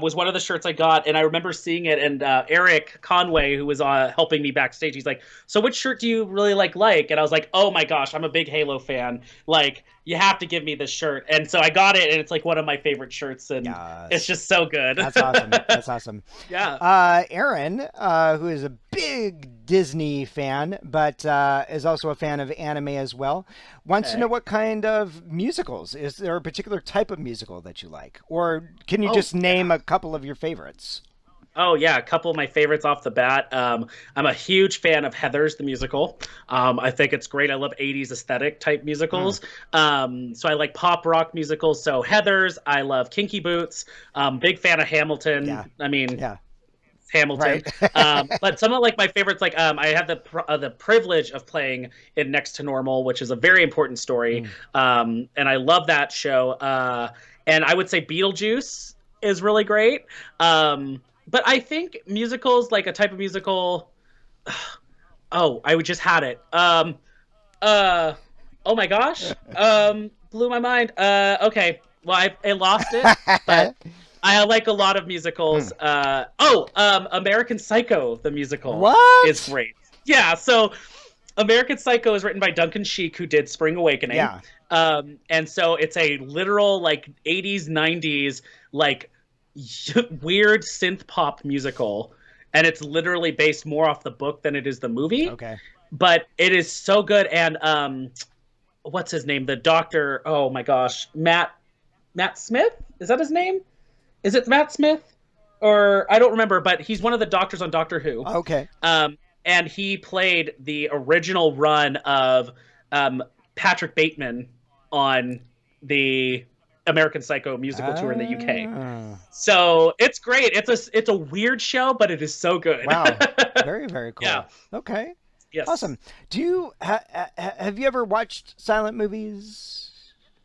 was one of the shirts I got, and I remember seeing it. And Eric Conway, who was helping me backstage, he's like, "So which shirt do you really like?" And I was like, "Oh my gosh, I'm a big Halo fan. Like, you have to give me this shirt." And so I got it, and it's like one of my favorite shirts, and it's Yes. just so good. That's awesome. That's awesome. Yeah. Aaron, who is a big Disney fan, but is also a fan of anime as well, wants to know Okay. what kind of musicals. Is there a particular type of musical that you like? Or can you Oh just name yeah. a couple of your favorites? Oh yeah, a couple of my favorites off the bat. I'm a huge fan of Heathers the musical. I think it's great. I love '80s aesthetic type Mm, musicals. So I like pop rock musicals. So Heathers. I love Kinky Boots. Big fan of yeah. Hamilton. I mean Yeah. Hamilton. Right. But some of like my favorites, like I had the privilege of playing in Next to Normal, which is a very important story. Mm, And I love that show. And I would say Beetlejuice is really great. But I think musicals, like a type of musical. Oh, I just had it. Uh, oh my gosh. Blew my mind. Okay. Well, I lost it, but I like a lot of mm. musicals. American Psycho, the musical, is What? great. Yeah, so American Psycho is written by Duncan Sheik, who did Spring Awakening. Yeah. And so it's a literal like 80s, 90s, like weird synth pop musical. And it's literally based more off the book than it is the movie. Okay. But it is so good. And what's his name? The doctor. Oh my gosh, Matt Smith. Is that his name? Is it Matt Smith? Or I don't remember, but he's one of the doctors on Doctor Who. Okay. And he played the original run of Patrick Bateman on the American Psycho musical tour in the UK. Ah. So it's great. It's a weird show, but it is so good. Wow. Very, very Yeah. cool. Okay. Yes. Awesome. Do you have you ever watched silent movies?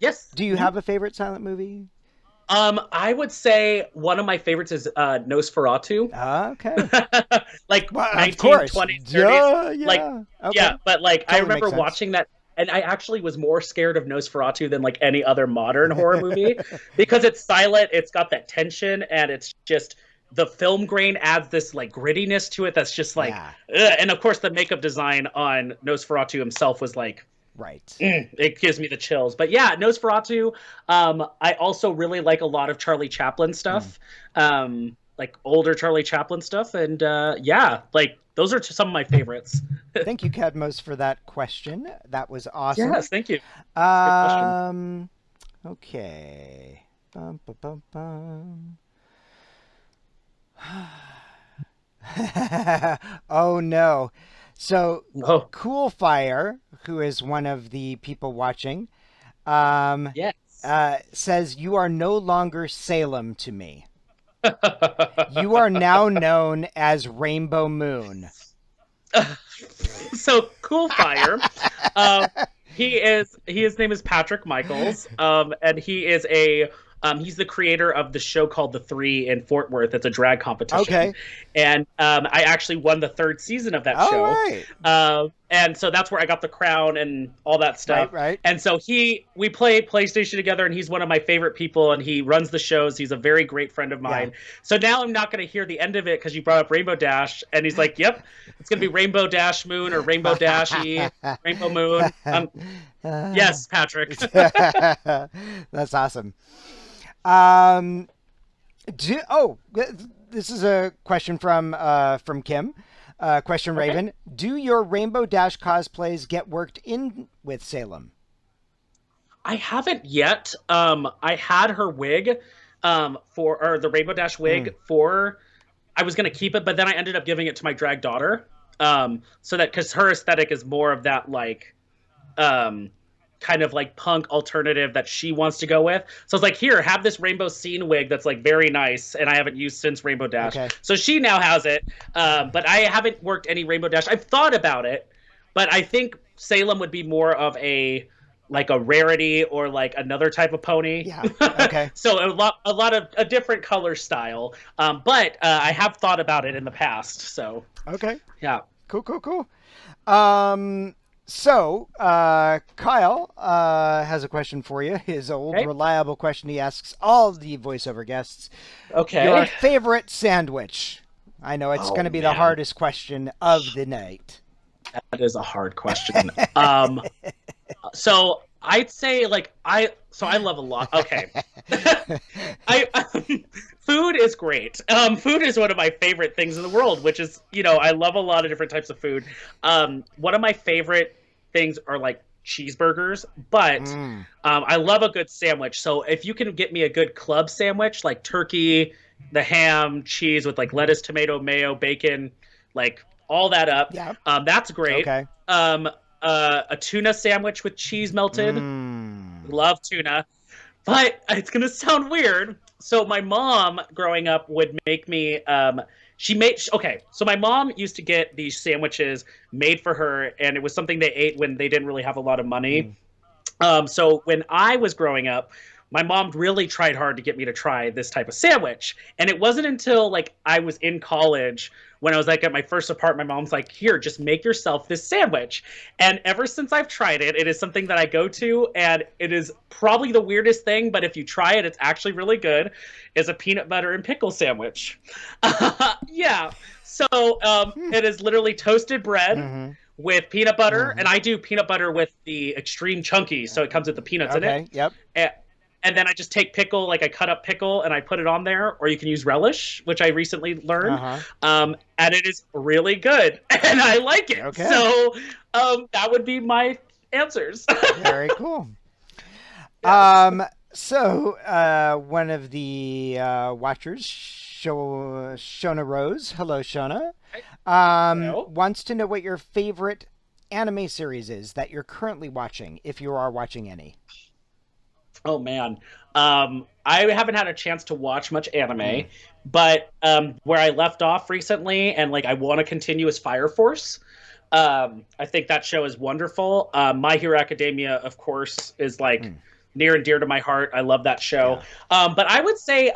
Yes. Do you Mhm. have a favorite silent movie? I would say one of my favorites is Nosferatu. Okay. Like Well, of 1920s, course. 30s. Duh, Like, yeah. Okay. yeah, but like I Totally makes remember sense. watching that, and I actually was more scared of Nosferatu than like any other modern horror movie because it's silent, it's got that tension, and it's just the film grain adds this like grittiness to it that's just like, Yeah. ugh. And of course the makeup design on Nosferatu himself was like, Right. it gives me the chills. But yeah, Nosferatu. I also really like a lot of Charlie Chaplin Mm. stuff, like older Charlie Chaplin stuff, and yeah, like those are some of my favorites. Thank you, Cadmos, for that question. That was awesome. Yes, thank you. It's a good question. Um. Okay. Bum, bum, bum, bum. Oh no. So Oh, Cool Fire, who is one of the people watching, um, yes. says you are no longer Salem to me. You are now known as Rainbow Moon. So Cool Fire. Uh, His name is Patrick Michaels, and he's the creator of the show called The Three in Fort Worth. It's a drag competition, Okay. and I actually won the third season of that All show, right. and so that's where I got the crown and all that Right, stuff. right. And so we play PlayStation together, and he's one of my favorite people, and he runs the shows. He's a very great friend of Yeah. mine. So now I'm not going to hear the end of it because you brought up Rainbow Dash, and he's like, "Yep, it's going to be Rainbow Dash Moon or Rainbow Dashy, Rainbow Moon." Yes, Patrick. That's awesome. Um, this is a question from Kim. Question Okay. Raven. Do your Rainbow Dash cosplays get worked in with Salem? I haven't yet. I had her wig, or the Rainbow Dash Mm. wig for. I was gonna keep it, but then I ended up giving it to my drag daughter. So that because her aesthetic is more of that like, um, kind of like punk alternative that she wants to go with. So I was like, here, have this rainbow scene wig that's like very nice, and I haven't used since Rainbow Dash. Okay. So she now has it, but I haven't worked any Rainbow Dash. I've thought about it, but I think Salem would be more of a like a rarity or like another type of pony. Yeah. Okay. So a lot of a different color style. But I have thought about it in the past. So Okay. yeah. Cool. Cool. Cool. Kyle has a question for you. His old Okay. reliable question he asks all the voiceover guests. Your Okay. favorite sandwich? I know it's Oh going to be the man, hardest question of the night. that is a hard question. So I'd say like I love a lot. Okay. I food is great. Food is one of my favorite things in the world, which is, I love a lot of different types of food. One of my favorite things are like cheeseburgers, but Mm. I love a good sandwich. So if you can get me a good club sandwich, like turkey, the ham, cheese with like lettuce, tomato, mayo, bacon, like all that up, Yeah. that's great. Okay. Um, a tuna sandwich with cheese melted. Mm. Love tuna. But it's gonna sound weird. So my mom, growing up, would make me. She made okay. So my mom used to get these sandwiches made for her, and it was something they ate when they didn't really have a lot of money. Mm. So when I was growing up, my mom really tried hard to get me to try this type of sandwich, and it wasn't until like I was in college when I was like at my first apartment, my mom's like, "Here, just make yourself this sandwich." And ever since I've tried it, it is something that I go to, and it is probably the weirdest thing, but if you try it, it's actually really good. Is a peanut butter and pickle sandwich. Yeah. So Hmm. it is literally toasted bread Mm-hmm. with peanut butter, Mm-hmm. and I do peanut butter with the extreme chunky, so it comes with the peanuts in it. Okay. Yep. And, and then I just take pickle, like I cut up pickle and I put it on there, or you can use relish, which I recently Uh learned. huh. And it is really good, and I like it. Okay. So that would be my answers. Very cool. Yes. One of the watchers, Shona Rose, hello, Shona, Hello. wants to know what your favorite anime series is that you're currently watching, if you are watching any. Oh man, I haven't had a chance to watch much anime, Mm. but where I left off recently, and like I want to continue is Fire Force. I think that show is wonderful. My Hero Academia, of course, is like Mm. near and dear to my heart. I love that show. Yeah. But I would say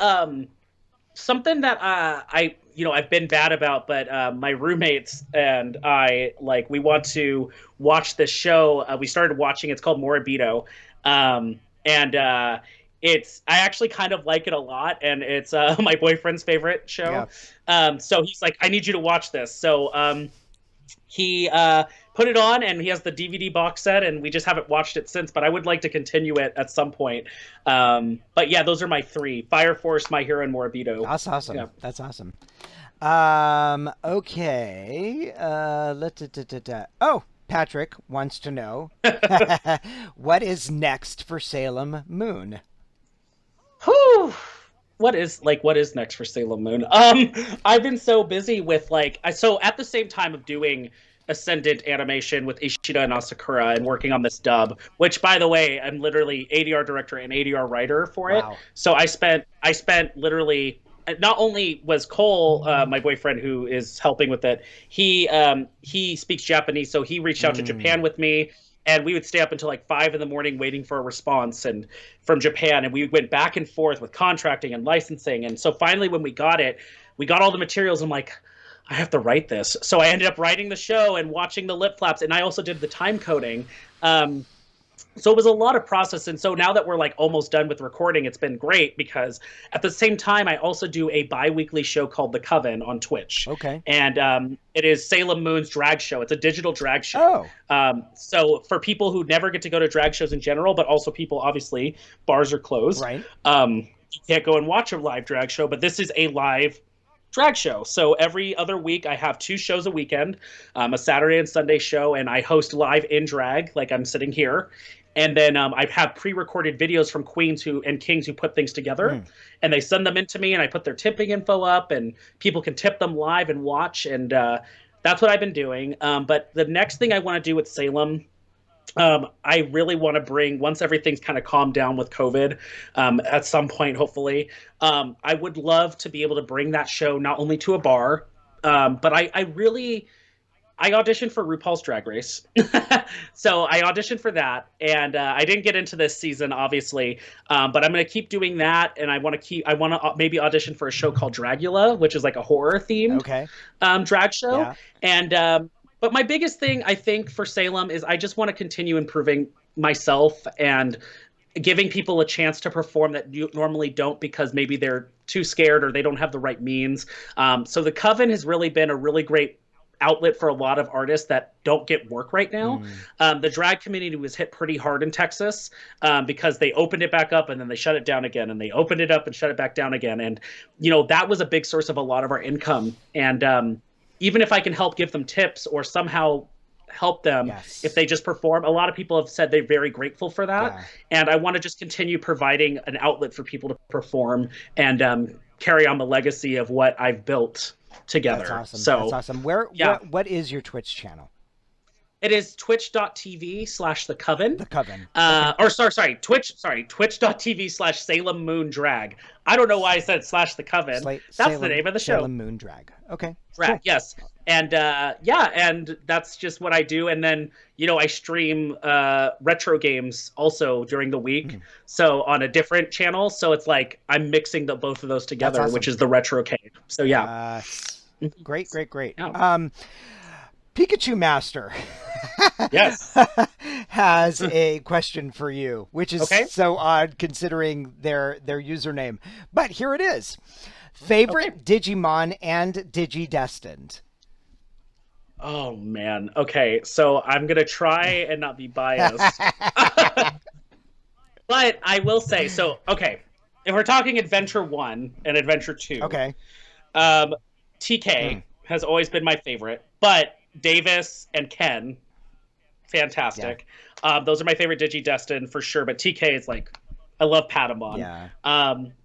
something that I've been bad about, but my roommates and I like we want to watch this show. We started watching. It's called Moribito, and it's I actually kind of like it a lot, and it's my boyfriend's favorite Yeah. show. So he's like, I need you to watch this. So he put it on, and he has the DVD box set, and we just haven't watched it since. But I would like to continue it at some point. But yeah, those are my three: Fire Force, My Hero, and Moribito. That's awesome. Yeah. That's awesome. Okay. Oh, Patrick wants to know what is next for Salem Moon. Whew. What is next for Salem Moon? I've been so busy with so at the same time of doing Ascendant animation with Ishida and Asakura and working on this dub, which by the way, I'm literally ADR director and ADR writer for it. Wow. So I spent literally not only was Cole, my boyfriend who is helping with it, he speaks Japanese, so he reached out to Mm. Japan with me and we would stay up until like 5 in the morning waiting for a response and from Japan. And we went back and forth with contracting and licensing. And so finally, when we got it, we got all the materials. I'm like, I have to write this. So I ended up writing the show and watching the lip flaps. And I also did the time coding. So it was a lot of process. And so now that we're like almost done with recording, it's been great because at the same time, I also do a bi-weekly show called The Coven on Twitch. Okay. And it is Salem Moon's drag show. It's a digital drag show. So for people who never get to go to drag shows in general, but also people, obviously, bars are closed. Right. You can't go and watch a live drag show, but this is a live drag show. So every other week I have 2 shows a weekend, a Saturday and Sunday show, and I host live in drag, like I'm sitting here. And then I have pre-recorded videos from queens and kings who put things together, and they send them in to me, and I put their tipping info up, and people can tip them live and watch, and that's what I've been doing. But the next thing I want to do with Salem, I really want to bring, once everything's kind of calmed down with COVID, at some point, hopefully, I would love to be able to bring that show not only to a bar, but I auditioned for RuPaul's Drag Race. So I auditioned for that, and I didn't get into this season, obviously, but I'm going to keep doing that, and I want to maybe audition for a show called Dragula, which is like a horror-themed drag show. Yeah. And but my biggest thing, I think, for Salem is I just want to continue improving myself and giving people a chance to perform that you normally don't because maybe they're too scared or they don't have the right means. So the Coven has really been a really great outlet for a lot of artists that don't get work right now. The drag community was hit pretty hard in Texas because they opened it back up and then they shut it down again, and they opened it up and shut it back down again. And, that was a big source of a lot of our income. And even if I can help give them tips or somehow help them if they just perform, a lot of people have said they're very grateful for that. Yeah. And I want to just continue providing an outlet for people to perform and carry on the legacy of what I've built together. That's awesome. So that's awesome. What is your Twitch channel? It is twitch.tv/The Coven. The Coven. Twitch.tv/Salem Moon Drag. I don't know why I said /The Coven. That's the name of the show. Salem Moon Drag. Okay. Drag, cool. Yes. And and that's just what I do. And then, I stream retro games also during the week. So on a different channel. So it's like I'm mixing both of those together, awesome. Which is the Retrocade. So yeah. Great. Yeah. Pikachu Master yes has a question for you, which is so odd considering their username. But here it is. Favorite Digimon and Digidestined? Oh, man. Okay, so I'm going to try and not be biased. But I will say, if we're talking Adventure 1 and Adventure 2, TK has always been my favorite, but Davis and Ken, fantastic. Yeah. Those are my favorite Digidestined for sure, but TK is like, I love Patamon. Yeah.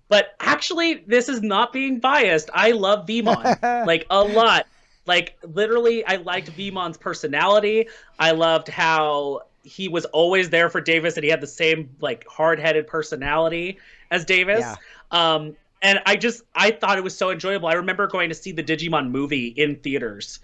But actually, this is not being biased. I love Vmon, like, a lot. Like, literally, I liked Vmon's personality. I loved how he was always there for Davis, and he had the same, like, hard-headed personality as Davis. Yeah. And I thought it was so enjoyable. I remember going to see the Digimon movie in theaters.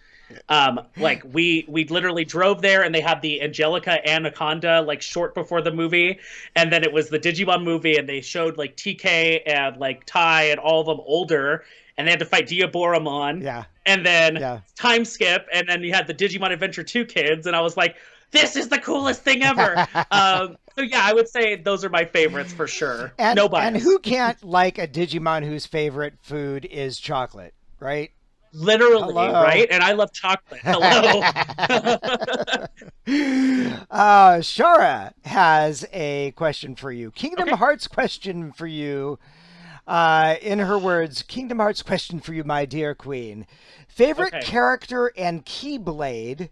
Like we literally drove there, and they had the Angelica Anaconda like short before the movie, and then it was the Digimon movie, and they showed like TK and like Tai and all of them older, and they had to fight Diaboromon. Yeah. And then time skip, and then you had the Digimon Adventure 2 kids, and I was like, this is the coolest thing ever. So yeah, I would say those are my favorites for sure. And, no bias. And who can't like a Digimon whose favorite food is chocolate, right? Literally, hello. Right? And I love chocolate. Hello. Shara has a question for you. Kingdom Hearts question for you. In her words, Kingdom Hearts question for you, my dear queen. Favorite character and Keyblade,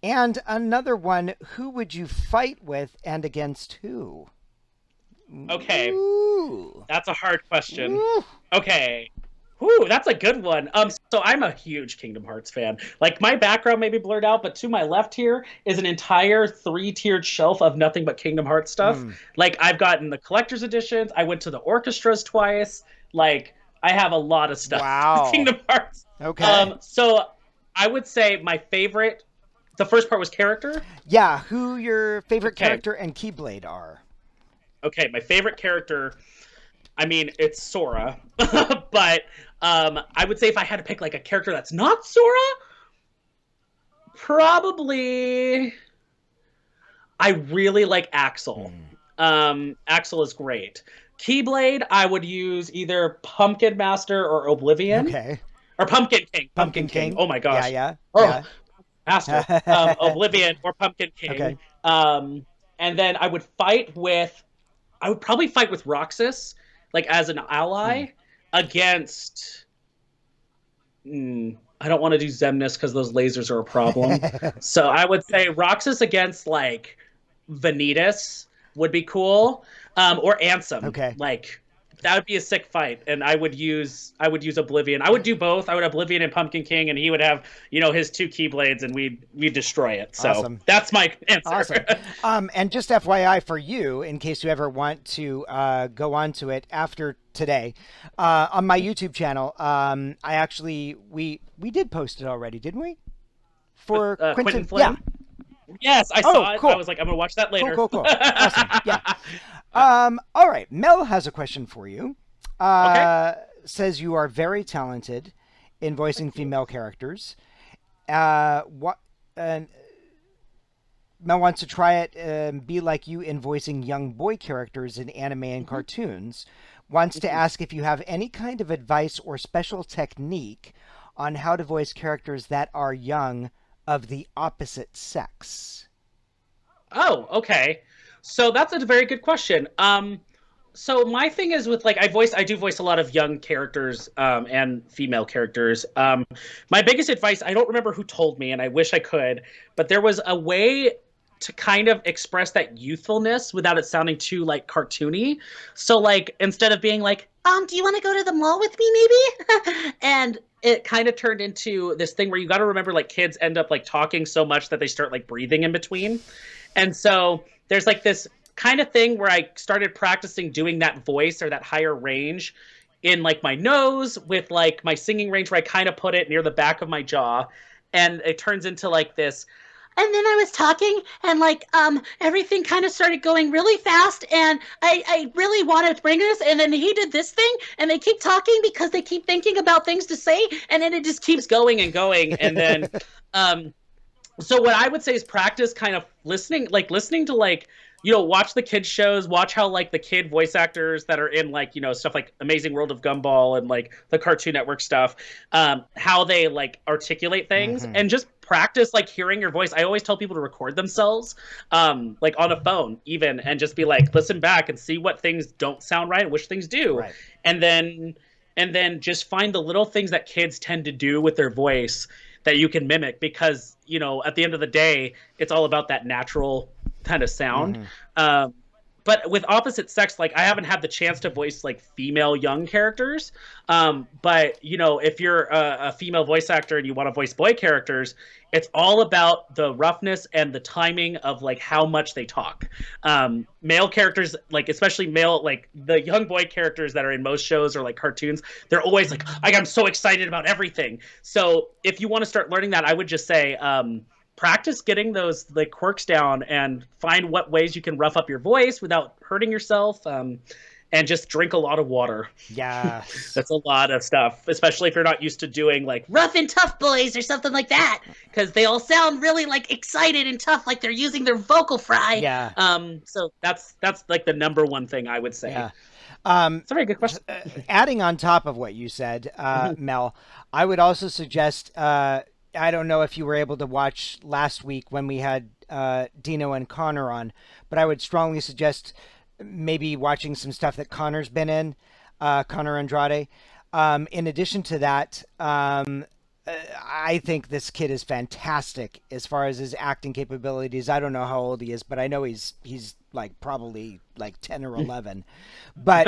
and another one, who would you fight with and against who? Okay. Ooh. That's a hard question. Ooh. Okay. Ooh, that's a good one. So I'm a huge Kingdom Hearts fan. Like, my background may be blurred out, but to my left here is an entire 3-tiered shelf of nothing but Kingdom Hearts stuff. Like, I've gotten the collector's editions. I went to the orchestras twice. Like, I have a lot of stuff. Wow. Kingdom Hearts. Okay. So I would say my favorite The first part was character? Yeah, who your favorite Okay. character and Keyblade are. Okay, my favorite character, I mean, it's Sora. But I would say if I had to pick like a character that's not Sora, probably I really like Axel. Hmm. Axel is great. Keyblade, I would use either Pumpkin Master or Oblivion. Okay. Or Pumpkin King. Pumpkin Pumpkin King. King. Oh my Yeah, gosh. yeah, Oh, yeah. Master. Oblivion or Pumpkin Okay. King. And then I would probably fight with Roxas, like as an Hmm. ally, against. I don't want to do Zemnis because those lasers are a problem. So I would say Roxas against like Vanitas would be cool, or Ansem. Okay. Like that would be a sick fight, and I would use Oblivion. I would do both. I would Oblivion and Pumpkin King, and he would have his two Keyblades, and we'd destroy it. So Awesome. that's my answer. Awesome. And just FYI for you, in case you ever want to go on to it after today, on my YouTube channel, I actually we did post it already, didn't we? With For Quentin Quentin, Flynn. yeah. Yes, I Oh, saw it. cool. I was like, I'm gonna watch that Cool, later. cool, cool. Awesome. Yeah. All right. Mel has a question for you. Okay. Says you are very talented in voicing female characters. What? And Mel wants to try it and be like you in voicing young boy characters in anime and Mm-hmm. cartoons. Wants to ask if you have any kind of advice or special technique on how to voice characters that are young of the opposite sex. Oh, okay. So that's a very good question. So my thing is with like I do voice a lot of young characters and female characters. My biggest advice, I don't remember who told me, and I wish I could, but there was a way to kind of express that youthfulness without it sounding too like cartoony. So like instead of being like, do you want to go to the mall with me maybe? And it kind of turned into this thing where you got to remember like kids end up like talking so much that they start like breathing in between. And so there's like this kind of thing where I started practicing doing that voice or that higher range in like my nose with like my singing range where I kind of put it near the back of my jaw. And it turns into like this. And then I was talking and like everything kind of started going really fast and I really wanted to bring this and then he did this thing and they keep talking because they keep thinking about things to say and then it just keeps going and going and then um so what I would say is practice kind of listening to like watch the kids shows, watch how like the kid voice actors that are in like stuff like Amazing World of Gumball and like the Cartoon Network stuff, how they like articulate things Mm-hmm. and just practice like hearing your voice. I always tell people to record themselves, like on a phone even, and just be like listen back and see what things don't sound right and which things do, Right. and then just find the little things that kids tend to do with their voice that you can mimic because at the end of the day it's all about that natural kind of sound. Mm-hmm. But with opposite sex, like I haven't had the chance to voice like female young characters, but if you're a female voice actor and you want to voice boy characters, it's all about the roughness and the timing of like how much they talk. Male characters, like especially male, like the young boy characters that are in most shows or like cartoons, they're always like I'm so excited about everything. So if you want to start learning that, I would just say practice getting those like quirks down and find what ways you can rough up your voice without hurting yourself, and just drink a lot of water. Yes. That's a lot of stuff, especially if you're not used to doing like rough and tough boys or something like that, because they all sound really like excited and tough, like they're using their vocal fry. Yeah. So that's like the number one thing I would say. Yeah. It's a very good question. Adding on top of what you said, Mel, I would also suggest. I don't know if you were able to watch last week when we had Dino and Connor on, but I would strongly suggest maybe watching some stuff that Connor's been in, Connor Andrade. In addition to that, I think this kid is fantastic as far as his acting capabilities. I don't know how old he is, but I know he's like probably like 10 or 11. But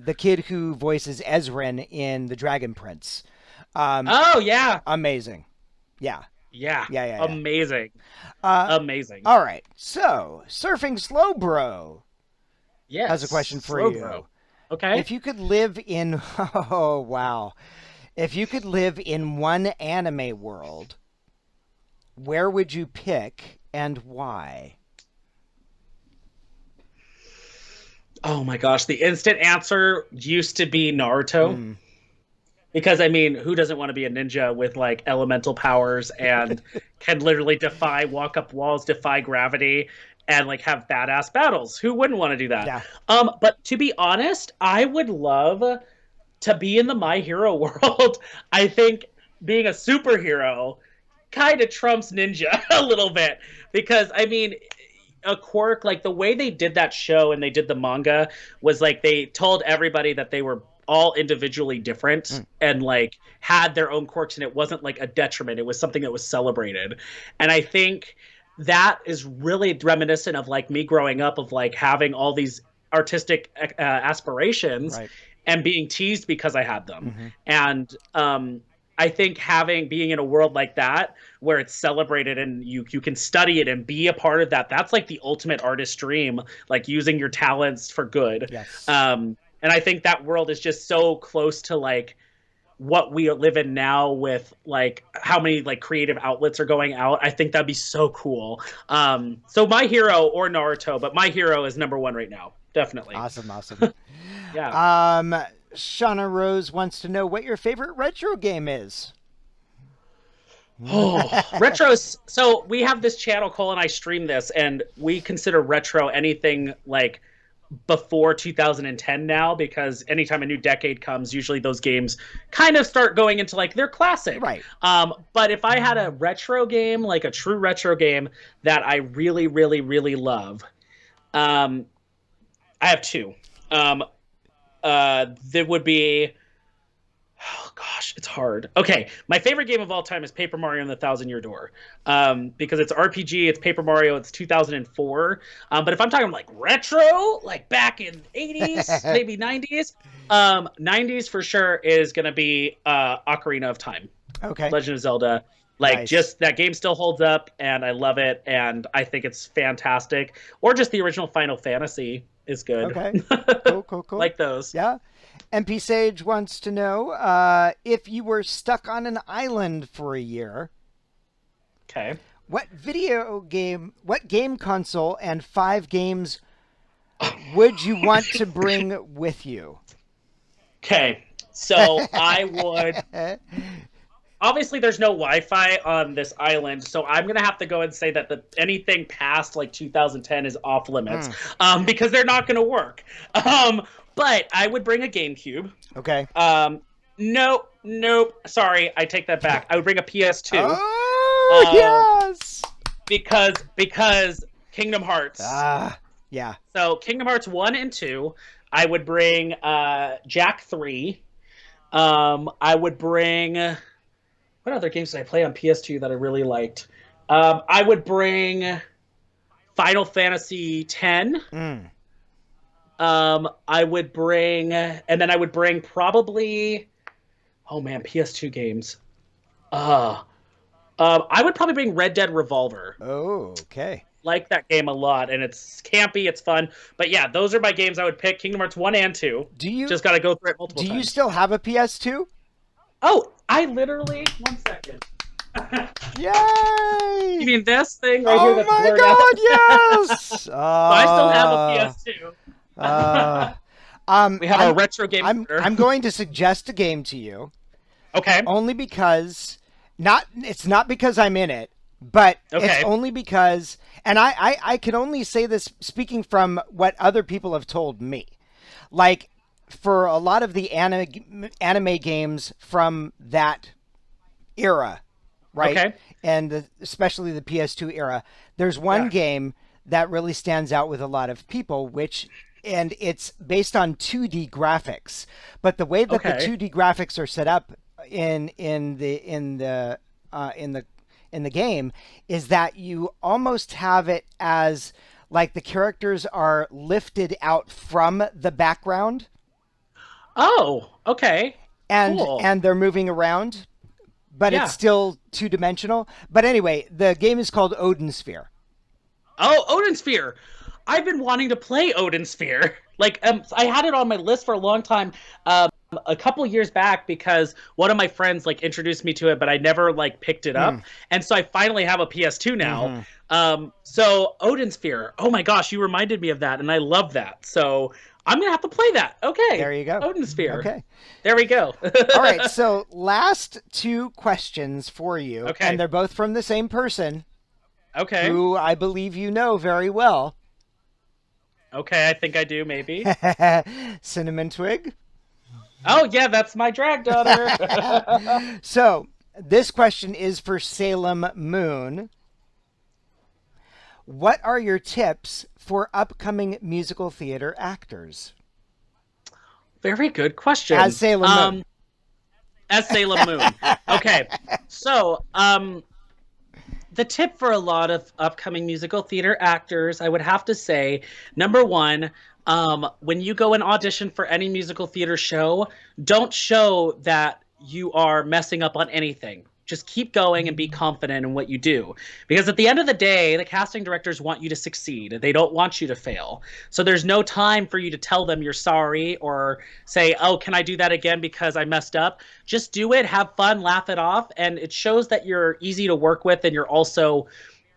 the kid who voices Ezrin in The Dragon Prince, Oh yeah, amazing. Yeah. yeah, Yeah, yeah, yeah. amazing, Uh, amazing. all right. So, Surfing Slow Bro Yes, has a question for slow you. bro. Okay. If you could live in, oh, wow. If you could live in one anime world, where would you pick and why? Oh my gosh, the instant answer used to be Naruto. Mm. Because I mean, who doesn't want to be a ninja with like elemental powers and can literally walk up walls, defy gravity, and like have badass battles? Who wouldn't want to do that? Yeah. But to be honest, I would love to be in the My Hero world. I think being a superhero kind of trumps ninja a little bit because I mean a quirk like the way they did that show and they did the manga was like they told everybody that they were all individually different and like had their own quirks and it wasn't like a detriment, it was something that was celebrated. And I think that is really reminiscent of like me growing up of like having all these artistic aspirations Right. and being teased because I had them. Mm-hmm. And I think being in a world like that where it's celebrated and you can study it and be a part of that, that's like the ultimate artist dream, like using your talents for good. Yes. And I think that world is just so close to like what we live in now with like how many like creative outlets are going out. I think that'd be so cool. So My Hero or Naruto, but My Hero is number one right now. Definitely. Awesome. Awesome. Yeah. Shauna Rose wants to know what your favorite retro game is. Oh, retros. So we have this channel, Cole and I stream this, and we consider retro anything like before 2010 now, because anytime a new decade comes, usually those games kind of start going into like they're classic. Right. But if I had a retro game, like a true retro game that I really, really, really love, I have two. There would be, oh gosh, it's hard. Okay, my favorite game of all time is Paper Mario and the Thousand Year Door, because it's RPG, it's Paper Mario, it's 2004. But if I'm talking like retro, like back in 80s, maybe 90s, 90s for sure is gonna be Ocarina of Time. Okay. Legend of Zelda. Like Nice. just that game still holds up, and I love it, and I think it's fantastic. Or just the original Final Fantasy is good. Okay. Cool. Like those. Yeah. MP Sage wants to know if you were stuck on an island for a year, Okay. what game console and 5 games would you want to bring with you? Okay. So I would. Obviously, there's no Wi-Fi on this island, so I'm gonna have to go and say that anything past like 2010 is off limits, because they're not gonna work. But I would bring a GameCube. Okay. Nope. Sorry, I take that back. I would bring a PS2. Oh, yes. Because Kingdom Hearts. Yeah. So Kingdom Hearts 1 and 2. I would bring Jack 3. I would bring. What other games did I play on PS2 that I really liked? I would bring Final Fantasy X. I would bring, and then I would bring probably, oh man, PS2 games. I would probably bring Red Dead Revolver. Oh, okay. Like that game a lot, and it's campy, it's fun. But yeah, those are my games I would pick. Kingdom Hearts 1 and 2. Just got to go through it multiple times. Do you still have a PS2? Oh, I literally, 1 second. Yay! You mean this thing right here? Oh That's my blurred God, out? yes! So I still have a PS2. We have a retro game. I'm going to suggest a game to you. Okay. Only because it's not because I'm in it, but it's only because, and I can only say this speaking from what other people have told me. Like, for a lot of the anime games from that era, right? Okay. And especially the PS2 era, there's one game that really stands out with a lot of people, and it's based on 2D graphics. But the way that the 2D graphics are set up in the game is that you almost have it as like the characters are lifted out from the background. Oh, okay. And they're moving around, but it's still 2-dimensional. But anyway, the game is called Odin Sphere. Oh, Odin Sphere. I've been wanting to play Odin Sphere. Like, I had it on my list for a long time. a couple years back because one of my friends like introduced me to it, but I never like picked it up. And so I finally have a PS2 now. So Odin Sphere. Oh my gosh, you reminded me of that, and I love that. So I'm gonna have to play that. Okay. There you go. Odin Sphere. Okay. There we go. All right. So last two questions for you, Okay. and they're both from the same person, Okay. who I believe you know very well. Okay, I think I do maybe. Cinnamon Twig. Oh yeah, that's my drag daughter. So this question is for Salem Moon. What are your tips for upcoming musical theater actors? Very good question. As Salem Moon. As Salem Moon. Okay. So, the tip for a lot of upcoming musical theater actors, I would have to say, number one, when you go and audition for any musical theater show, don't show that you are messing up on anything. Just keep going and be confident in what you do. Because at the end of the day, the casting directors want you to succeed. They don't want you to fail. So there's no time for you to tell them you're sorry or say, oh, can I do that again because I messed up? Just do it, have fun, laugh it off. And it shows that you're easy to work with and you're also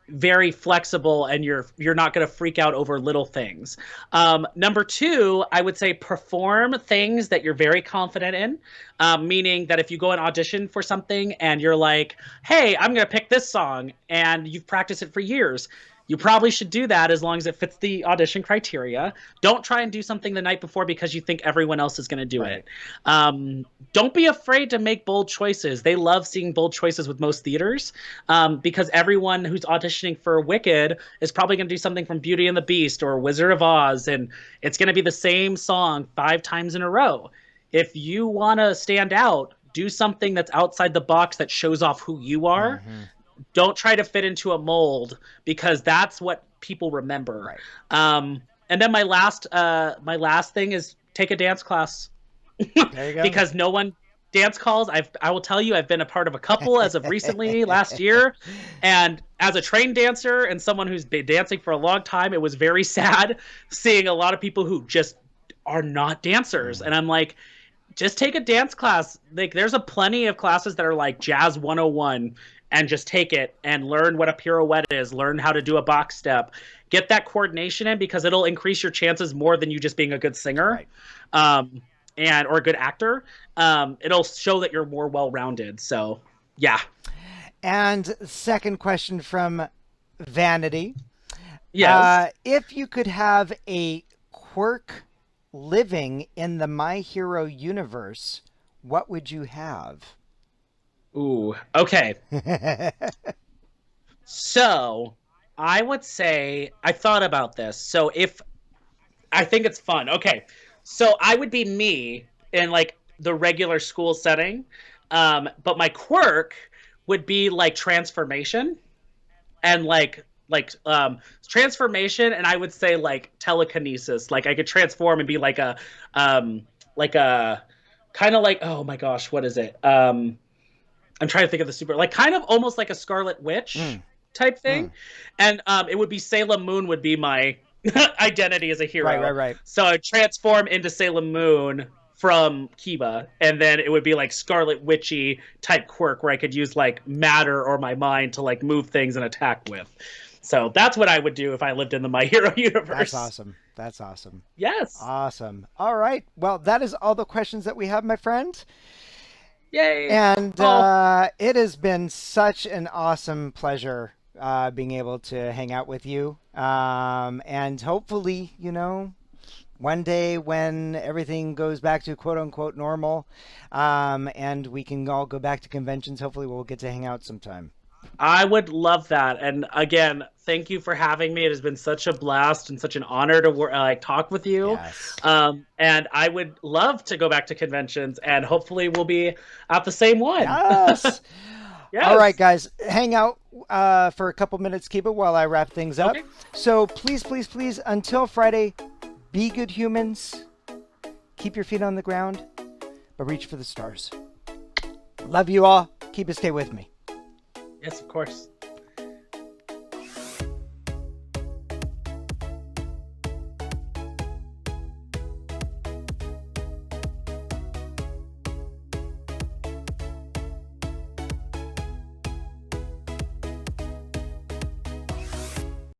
very flexible and you're not going to freak out over little things. Number two, I would say perform things that you're very confident in, meaning that if you go and audition for something and you're like, hey, I'm going to pick this song and you've practiced it for years, you probably should do that as long as it fits the audition criteria. Don't try and do something the night before because you think everyone else is going to do it. Don't be afraid to make bold choices. They love seeing bold choices with most theaters because everyone who's auditioning for Wicked is probably going to do something from Beauty and the Beast or Wizard of Oz, and it's going to be the same song 5 times in a row. If you want to stand out, do something that's outside the box that shows off who you are. Don't try to fit into a mold because that's what people remember. And then my last thing is take a dance class. There you go. Because no one dance calls. I will tell you, I've been a part of a couple as of recently last year. And as a trained dancer and someone who's been dancing for a long time, it was very sad seeing a lot of people who just are not dancers. And I'm like, just take a dance class. Like there's a plenty of classes that are like Jazz 101 and just take it and learn what a pirouette is, learn how to do a box step, get that coordination in because it'll increase your chances more than you just being a good singer or a good actor. It'll show that you're more well-rounded. So, yeah. And second question from Vanity. Yes. If you could have a quirk living in the My Hero universe, what would you have? Ooh, okay. So, I would say, I thought about this. So, I think it's fun. Okay. So, I would be me in like the regular school setting. But my quirk would be like transformation and transformation. And I would say like telekinesis. Like I could transform and be like a kind of like, oh my gosh, what is it? I'm trying to think of the super, like kind of almost like a Scarlet Witch type thing. And it would be Salem Moon would be my identity as a hero. Right. So I'd transform into Salem Moon from Kiba, and then it would be like Scarlet Witchy type quirk where I could use like matter or my mind to like move things and attack with. So that's what I would do if I lived in the My Hero universe. That's awesome. Yes. Awesome. All right. Well, that is all the questions that we have, my friend. Yay. And it has been such an awesome pleasure being able to hang out with you. And hopefully, one day when everything goes back to quote unquote normal, and we can all go back to conventions, hopefully we'll get to hang out sometime. I would love that. And again, thank you for having me. It has been such a blast and such an honor to talk with you. Yes. And I would love to go back to conventions, and hopefully we'll be at the same one. Yes. Yes. All right, guys, hang out for a couple minutes, Kiba, while I wrap things up. Okay. So please, until Friday, be good humans. Keep your feet on the ground, but reach for the stars. Love you all. Kiba, stay with me. Yes, of course.